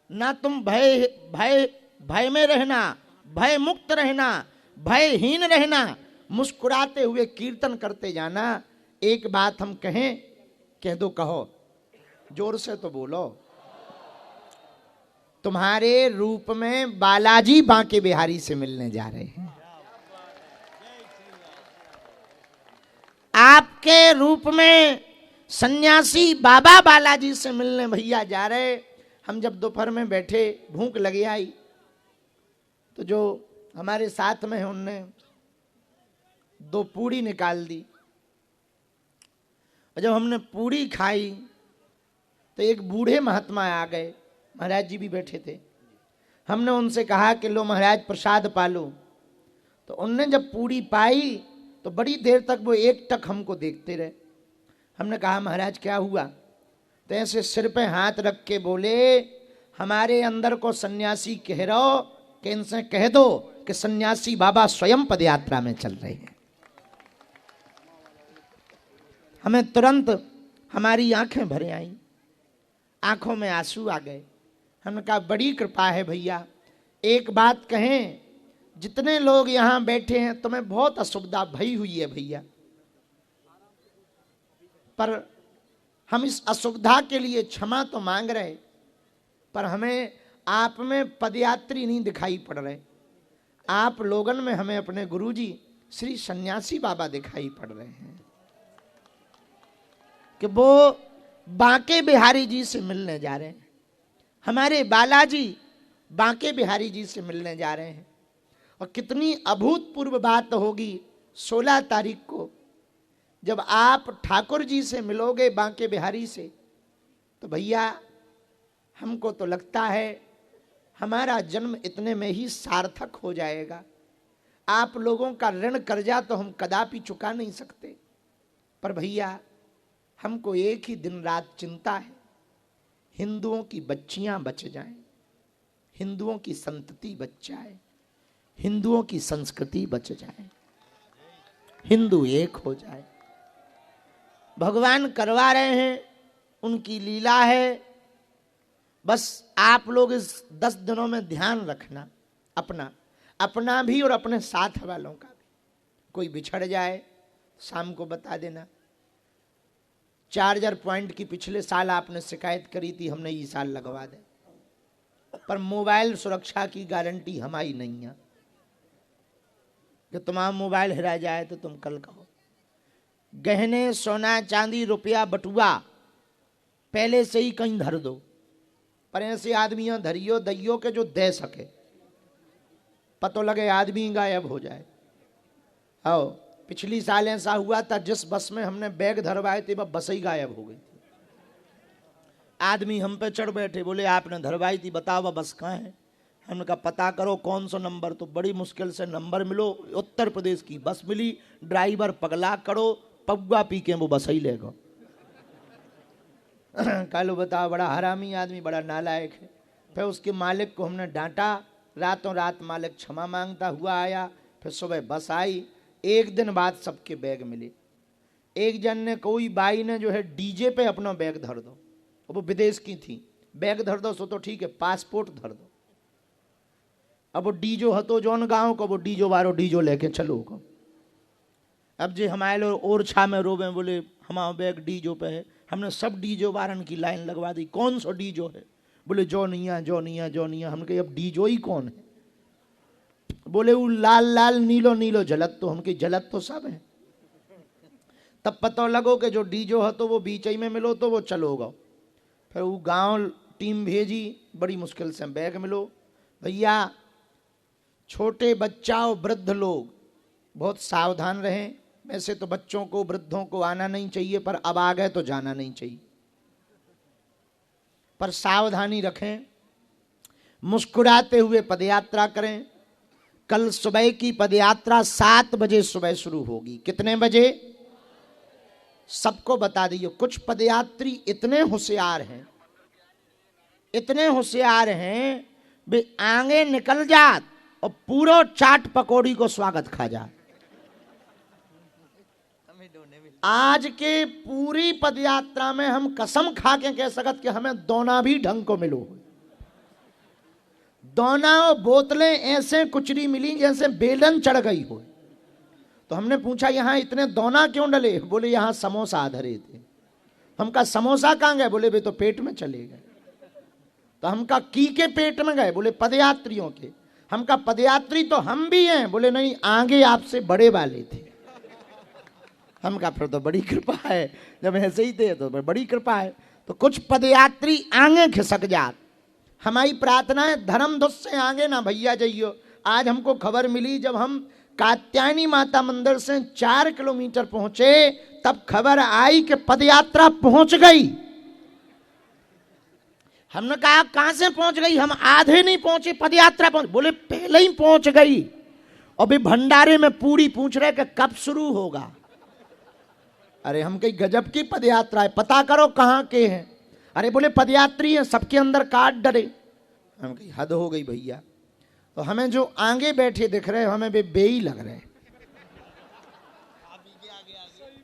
ना तुम भय भय भय में रहना, भय मुक्त रहना, भयहीन रहना, मुस्कुराते हुए कीर्तन करते जाना। एक बात हम कहें, कह दो, कहो जोर से तो बोलो। तुम्हारे रूप में बालाजी बांके बिहारी से मिलने जा रहे हैं। आपके रूप में सन्यासी बाबा बालाजी से मिलने भैया जा रहे। हम जब दोपहर में बैठे, भूख लगी आई, तो जो हमारे साथ में है उनने 2 पूड़ी निकाल दी। और जब हमने पूड़ी खाई तो एक बूढ़े महात्मा आ गए, महाराज जी भी बैठे थे। हमने उनसे कहा कि लो महाराज प्रसाद पालो। तो उनने जब पूड़ी पाई तो बड़ी देर तक वो एकटक हमको देखते रहे। हमने कहा महाराज क्या हुआ? तो ऐसे सिर पे हाथ रख के बोले, हमारे अंदर को सन्यासी कह रहो कि इनसे कह दो कि सन्यासी बाबा स्वयं पदयात्रा में चल रहे हैं। हमें तुरंत हमारी आंखें भरे आई, आंखों में आंसू आ गए। हमने कहा बड़ी कृपा है भैया। एक बात कहें, जितने लोग यहां बैठे हैं तुम्हें बहुत असुविधा भई हुई है भैया, पर हम इस असुविधा के लिए क्षमा तो मांग रहे, पर हमें आप में पदयात्री नहीं दिखाई पड़ रहे। आप लोगन में हमें अपने गुरुजी श्री सन्यासी बाबा दिखाई पड़ रहे हैं कि वो बांके बिहारी जी से मिलने जा रहे हैं। हमारे बालाजी बांके बिहारी जी से मिलने जा रहे हैं। और कितनी अभूतपूर्व बात होगी 16 तारीख को जब आप ठाकुर जी से मिलोगे बांके बिहारी से, तो भैया हमको तो लगता है हमारा जन्म इतने में ही सार्थक हो जाएगा। आप लोगों का ऋण कर्जा तो हम कदापि चुका नहीं सकते, पर भैया हमको एक ही दिन रात चिंता है, हिंदुओं की बच्चियां बच जाएं, हिंदुओं की संतति बच जाए, हिंदुओं की संस्कृति बच जाए, हिंदू एक हो जाए। भगवान करवा रहे हैं, उनकी लीला है। बस आप लोग इस 10 दिनों में ध्यान रखना, अपना भी और अपने साथ वालों का भी। कोई बिछड़ जाए शाम को बता देना। चार्जर पॉइंट की पिछले साल आपने शिकायत करी थी, हमने इस साल लगवा दे, पर मोबाइल सुरक्षा की गारंटी हमारी नहीं है कि तुम्हारा मोबाइल हिरा जाए तो तुम कल कहो। गहने सोना चांदी रुपया बटुआ पहले से ही कहीं धर दो, पर ऐसे आदमियों धरियो दैयो के जो दे सके, पतो लगे आदमी गायब हो जाए। आओ पिछली साल ऐसा हुआ था, जिस बस में हमने बैग धरवाए थे वह बस ही गायब हो गई थी। आदमी हम पे चढ़ बैठे, बोले आपने धरवाई थी, बताओ वह बस कहाँ है। हमने कहा पता करो कौन सा नंबर। तो बड़ी मुश्किल से नंबर मिलो, उत्तर प्रदेश की बस मिली। ड्राइवर पगला करो, पगुआ पी के वो बस ही लेगा। कालो बताओ, बड़ा हरामी आदमी, बड़ा नालायक है। फिर उसके मालिक को हमने डांटा, रातों रात मालिक क्षमा मांगता हुआ आया। फिर सुबह बस आई, 1 दिन बाद सबके बैग मिले। एक जन ने, कोई बाई ने जो है डीजे पे अपना बैग धर दो, वो विदेश की थी, बैग धर दो सो तो ठीक है, पासपोर्ट धर दो। अब वो डीजो हतो जौन गाँव को, वो डीजो वारो डीजो लेके चलो को। अब जे हमारे लोग और छा में रोबे, बोले हमारा बैग डीजो पे है। हमने सब डीजो वारन की लाइन लगवा दी, कौन सा डीजो है? बोले जो निया जो निया जो निया। हम कहे अब डीजो ही कौन है? बोले वो लाल लाल नीलो नीलो जलत तो हमकी जलत तो सब है। तब पता लगो कि जो डीजो है तो वो बीच ही में मिलो तो वो चलोगा। फिर वो गांव टीम भेजी, बड़ी मुश्किल से बैग मिलो। भैया छोटे बच्चा और वृद्ध लोग बहुत सावधान रहें। वैसे तो बच्चों को वृद्धों को आना नहीं चाहिए, पर अब आ गए तो जाना नहीं चाहिए, पर सावधानी रखें। मुस्कुराते हुए पदयात्रा करें। कल सुबह की पदयात्रा 7 बजे सुबह शुरू होगी। कितने बजे? सबको बता दियो। कुछ पदयात्री इतने होशियार हैं, इतने होशियार हैं, वे आगे निकल जात और पूरा चाट पकौड़ी को स्वागत खा जात। आज के पूरी पदयात्रा में हम कसम खा के कह सकत कि हमें दोना भी ढंग को मिलो। दोना और बोतलें ऐसे कुचरी मिली जैसे बेलन चढ़ गई हो। तो हमने पूछा यहाँ इतने दोना क्यों डले? बोले यहाँ समोसा धरे थे। हम कहा समोसा कहाँ गए? बोले वे तो पेट में चले गए। तो हम कहा की के पेट में गए? बोले पदयात्रियों के। हम कहा पदयात्री तो हम भी हैं? बोले नहीं, आगे आपसे बड़े वाले थे। हम कहा फिर तो बड़ी कृपा है, जब ऐसे ही थे तो बड़ी कृपा है। तो कुछ पदयात्री आगे खिसक जात। हमारी प्रार्थना है धर्म धुस से आगे ना भैया जाइयो। आज हमको खबर मिली जब हम कात्यायनी माता मंदिर से 4 किलोमीटर पहुंचे तब खबर आई कि पदयात्रा पहुंच गई। हमने कहा कहां से पहुंच गई? हम आधे नहीं पहुंचे, पदयात्रा पहुंच। बोले पहले ही पहुंच गई। और भी भंडारे में पूरी पूछ रहे कि कब शुरू होगा। अरे हम कहीं गजब की पदयात्रा है, पता करो कहां के हैं। अरे बोले पदयात्री हैं, सबके अंदर काट डरे। हम कहीं हद हो गई भैया। तो हमें जो आगे बैठे दिख रहे हमें वे बेई लग रहे।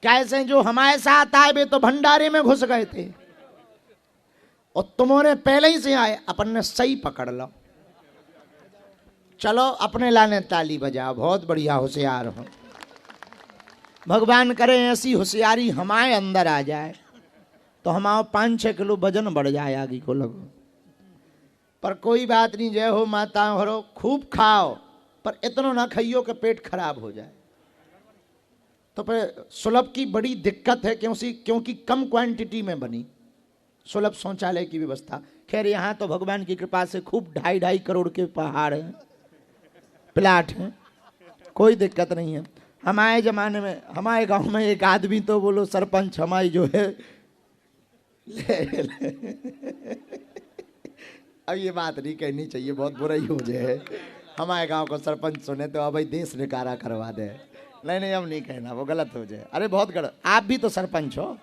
कैसे जो हमारे साथ आए वे तो भंडारे में घुस गए थे, और तुम्हारे पहले ही से आए। अपन ने सही पकड़ लो। चलो अपने लाने ताली बजाओ, बहुत बढ़िया होशियार हो। भगवान करे ऐसी होशियारी हमारे अंदर आ जाए तो हमारा 5-6 किलो वजन बढ़ जाए आगे को लगो। पर कोई बात नहीं, जय हो माता हरो, खूब खाओ पर इतना ना खाइयो कि पेट खराब हो जाए। तो फिर सुलभ की बड़ी दिक्कत है, क्योंकि कम क्वांटिटी में बनी सुलभ शौचालय की व्यवस्था। खैर यहाँ तो भगवान की कृपा से खूब 2.5 करोड़ के पहाड़ हैं, प्लाट हैं, कोई दिक्कत नहीं है। हमारे जमाने में हमारे गांव में एक आदमी तो बोलो सरपंच हमारी जो है अब ये बात नहीं कहनी चाहिए, बहुत बुरा ही हो जाए। हमारे गांव को सरपंच सुने तो अब भाई देश निकारा करवा दे। नहीं अब नहीं कहना, वो गलत हो जाए। अरे बहुत गलत, आप भी तो सरपंच हो।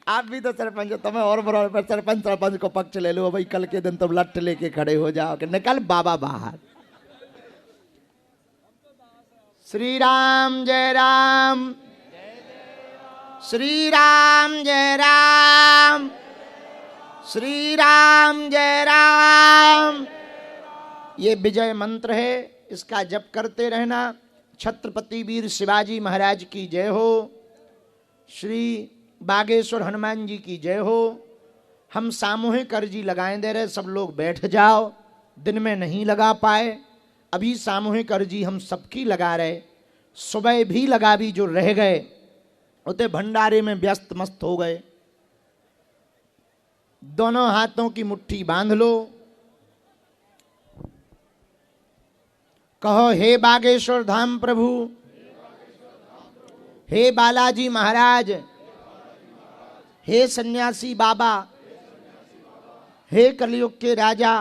आप भी तो सरपंच हो, तुम्हें और बुरा। सरपंच को पक्ष ले लो भाई, कल के दिन तुम लट्ठ लेके खड़े हो जाओ कि निकल बाबा बाहर। श्री राम जय राम, श्री राम जय राम, श्री राम जय राम। ये विजय मंत्र है, इसका जप करते रहना। छत्रपति वीर शिवाजी महाराज की जय हो, श्री बागेश्वर हनुमान जी की जय हो। हम सामूहिक अर्जी लगाए दे रहे, सब लोग बैठ जाओ। दिन में नहीं लगा पाए, अभी सामूहिक अर्जी हम सबकी लगा रहे। सुबह भी लगा, भी जो रह गए उते भंडारे में व्यस्त मस्त हो गए। दोनों हाथों की मुट्ठी बांध लो, कहो हे बागेश्वर धाम प्रभु, हे बालाजी महाराज, हे सन्यासी बाबा, हे कलयुग के राजा,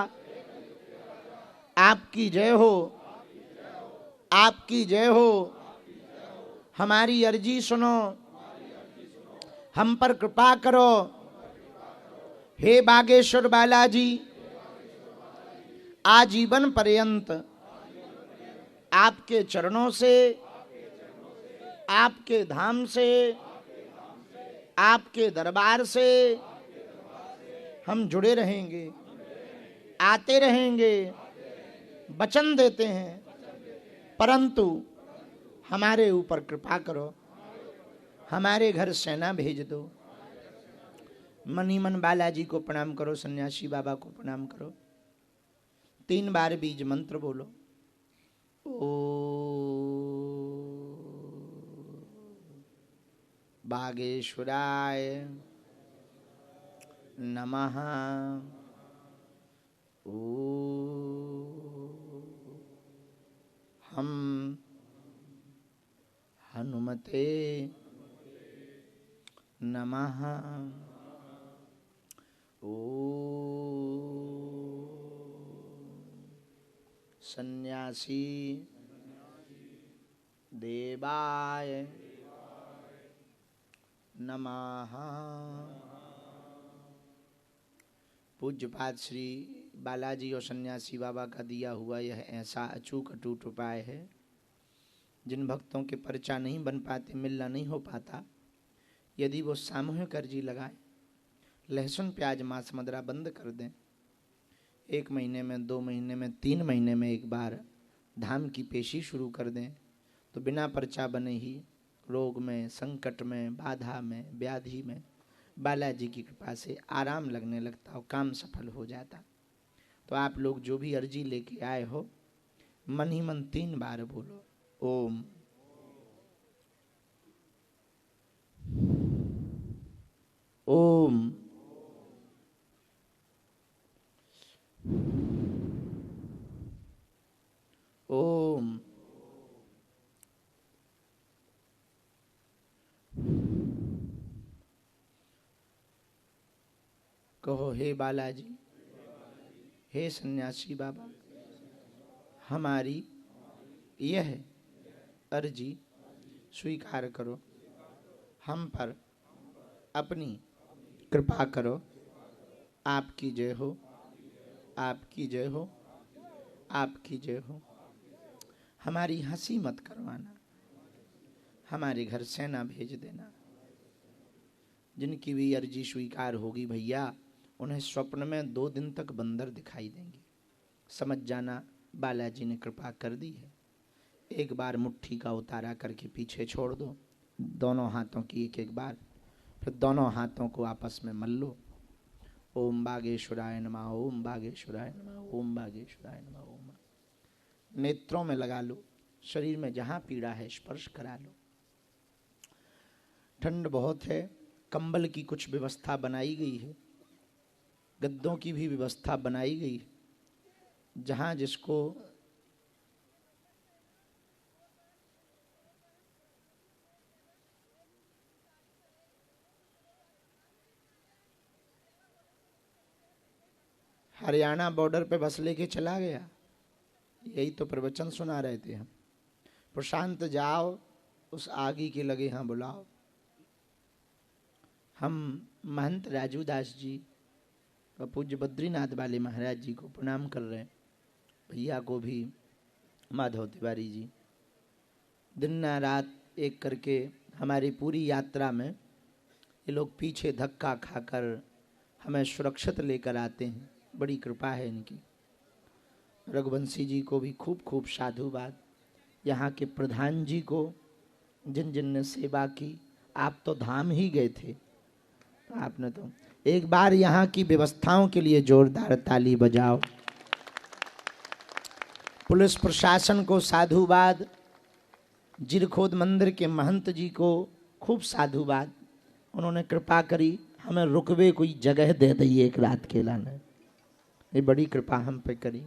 आपकी जय हो, आपकी जय हो। हमारी अर्जी सुनो, हम पर कृपा करो। हे बागेश्वर बालाजी, आजीवन पर्यंत आपके चरणों से, आपके धाम से, आपके दरबार से हम जुड़े रहेंगे, आते रहेंगे, वचन देते हैं। परंतु हमारे ऊपर कृपा करो, हमारे घर सेना भेज दो। मनी मन बालाजी को प्रणाम करो, सन्यासी बाबा को प्रणाम करो। 3 बार बीज मंत्र बोलो। ओ बागेश्वराय नमः। ओ हम हनुमते नमः। ओ सन्यासी देवाय नमः। पूज्यपाद श्री बालाजी और सन्यासी बाबा का दिया हुआ यह ऐसा अचूक अटूट उपाय है, जिन भक्तों के पर्चा नहीं बन पाते, मिलना नहीं हो पाता, यदि वो सामूहिक अर्जी लगाए, लहसुन प्याज मांस मदिरा बंद कर दें, 1 महीने में, 2 महीने में, 3 महीने में एक बार धाम की पेशी शुरू कर दें, तो बिना पर्चा बने ही रोग में, संकट में, बाधा में, व्याधि में बालाजी की कृपा से आराम लगने लगता और काम सफल हो जाता। तो आप लोग जो भी अर्जी लेके आए हो, मन ही मन 3 बार बोलो ओम। ओम। ओम। कहो हे बालाजी, हे सन्यासी बाबा, हमारी यह अर्जी स्वीकार करो, हम पर अपनी कृपा करो। आपकी जय हो, आपकी जय हो, आपकी जय हो। हमारी हंसी मत करवाना, हमारे घर सेना भेज देना। जिनकी भी अर्जी स्वीकार होगी भैया, उन्हें स्वप्न में 2 दिन तक बंदर दिखाई देंगे। समझ जाना बालाजी ने कृपा कर दी है। एक बार मुट्ठी का उतारा करके पीछे छोड़ दो, दोनों हाथों की एक बार, फिर दोनों हाथों को आपस में मल लो। ओम बागेश्वराय नमः, ओम बागेश्वराय नमः, ओम बागेश्वराय नमः। ओम नेत्रों में लगा लो, शरीर में जहाँ पीड़ा है स्पर्श करा लो। ठंड बहुत है, कंबल की कुछ व्यवस्था बनाई गई है, गद्दों की भी व्यवस्था बनाई गई है। जहाँ जिसको हरियाणा बॉर्डर पे बस लेके चला गया, यही तो प्रवचन सुना रहे थे हम। प्रशांत जाओ, उस आगी के लगे हाँ बुलाओ। हम महंत राजू दास जी और पूज्य बद्रीनाथ वाले महाराज जी को प्रणाम कर रहे हैं, भैया को भी, माधव तिवारी जी। दिन रात एक करके हमारी पूरी यात्रा में ये लोग पीछे धक्का खाकर हमें सुरक्षित लेकर आते हैं, बड़ी कृपा है इनकी। रघुवंशी जी को भी खूब खूब साधुवाद। यहाँ के प्रधान जी को, जिन जिन ने सेवा की, आप तो धाम ही गए थे, आपने तो एक बार यहाँ की व्यवस्थाओं के लिए जोरदार ताली बजाओ। पुलिस प्रशासन को साधुवाद, जिरखोद मंदिर के महंत जी को खूब साधुवाद। उन्होंने कृपा करी, हमें रुकवे कोई जगह दे दी एक रात के लाने, ये बड़ी कृपा हम पे करी।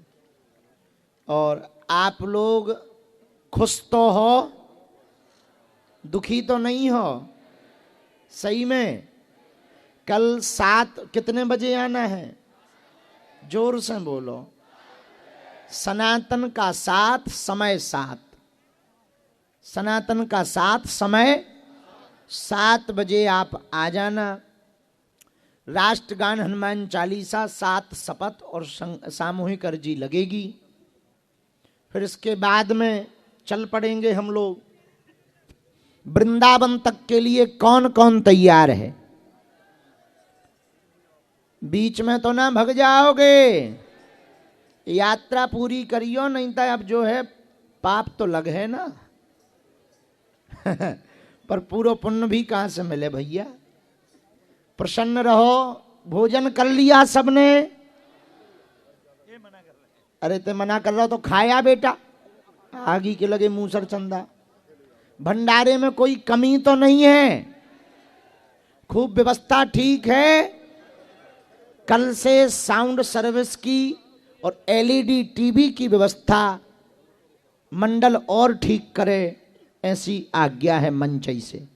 और आप लोग खुश तो हो, दुखी तो नहीं हो? सही में कल 7 कितने बजे आना है? जोर से बोलो। सनातन का 7 समय 7, सनातन का 7 समय 7 बजे आप आ जाना। राष्ट्रगान, हनुमान चालीसा, 7 शपथ और सामूहिक अर्जी लगेगी। फिर इसके बाद में चल पड़ेंगे हम लोग वृंदावन तक के लिए। कौन कौन तैयार है? बीच में तो ना भग जाओगे, यात्रा पूरी करियो, नहीं तो अब जो है पाप तो लग है ना। पर पूरा पुण्य भी कहां से मिले भैया? प्रसन्न रहो। भोजन कर लिया सबने? अरे ते मना कर रहा हो तो खाया बेटा, आगी के लगे मूसर चंदा। भंडारे में कोई कमी तो नहीं है, खूब व्यवस्था ठीक है। कल से साउंड सर्विस की और एलईडी टीवी की व्यवस्था मंडल और ठीक करे, ऐसी आज्ञा है मंचई से।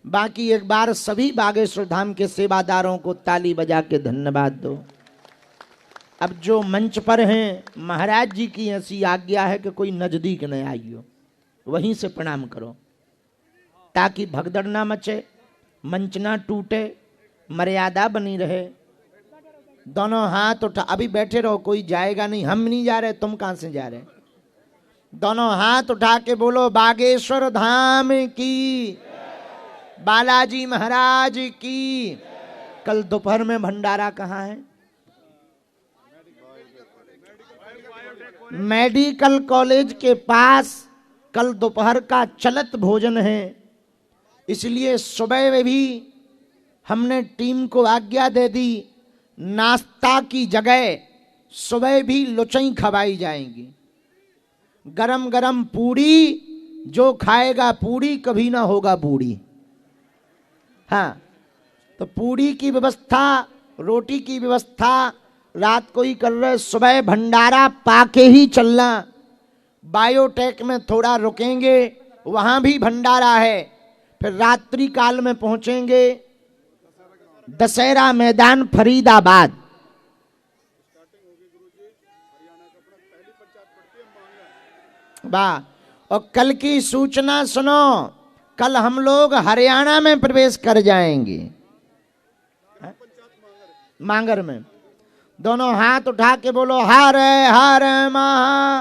बाकी एक बार सभी बागेश्वर धाम के सेवादारों को ताली बजा के धन्यवाद दो। अब जो मंच पर हैं, महाराज जी की ऐसी आज्ञा है कि कोई नजदीक न आइयो, वहीं से प्रणाम करो ताकि भगदड़ ना मचे, मंच ना टूटे, मर्यादा बनी रहे। दोनों हाथ उठा, अभी बैठे रहो, कोई जाएगा नहीं, हम नहीं जा रहे, तुम कहां से जा रहे। दोनों हाथ उठा के बोलो बागेश्वर धाम की, बालाजी महाराज की। कल दोपहर में भंडारा कहाँ है? मेडिकल कॉलेज के पास कल दोपहर का चलत भोजन है, इसलिए सुबह में भी हमने टीम को आज्ञा दे दी, नाश्ता की जगह सुबह भी लुचई खवाई जाएंगी। गरम गरम पूड़ी, जो खाएगा पूड़ी कभी ना होगा बूढ़ी। हाँ, तो पूड़ी की व्यवस्था, रोटी की व्यवस्था रात को ही कर रहे, सुबह भंडारा पाके ही चलना। बायोटेक में थोड़ा रुकेंगे, वहां भी भंडारा है, फिर रात्रि काल में पहुंचेंगे दशहरा मैदान फरीदाबाद। वाह, और कल की सूचना सुनो, कल हम लोग हरियाणा में प्रवेश कर जाएंगे, मांगर में। दोनों हाथ उठा के बोलो हर हर महा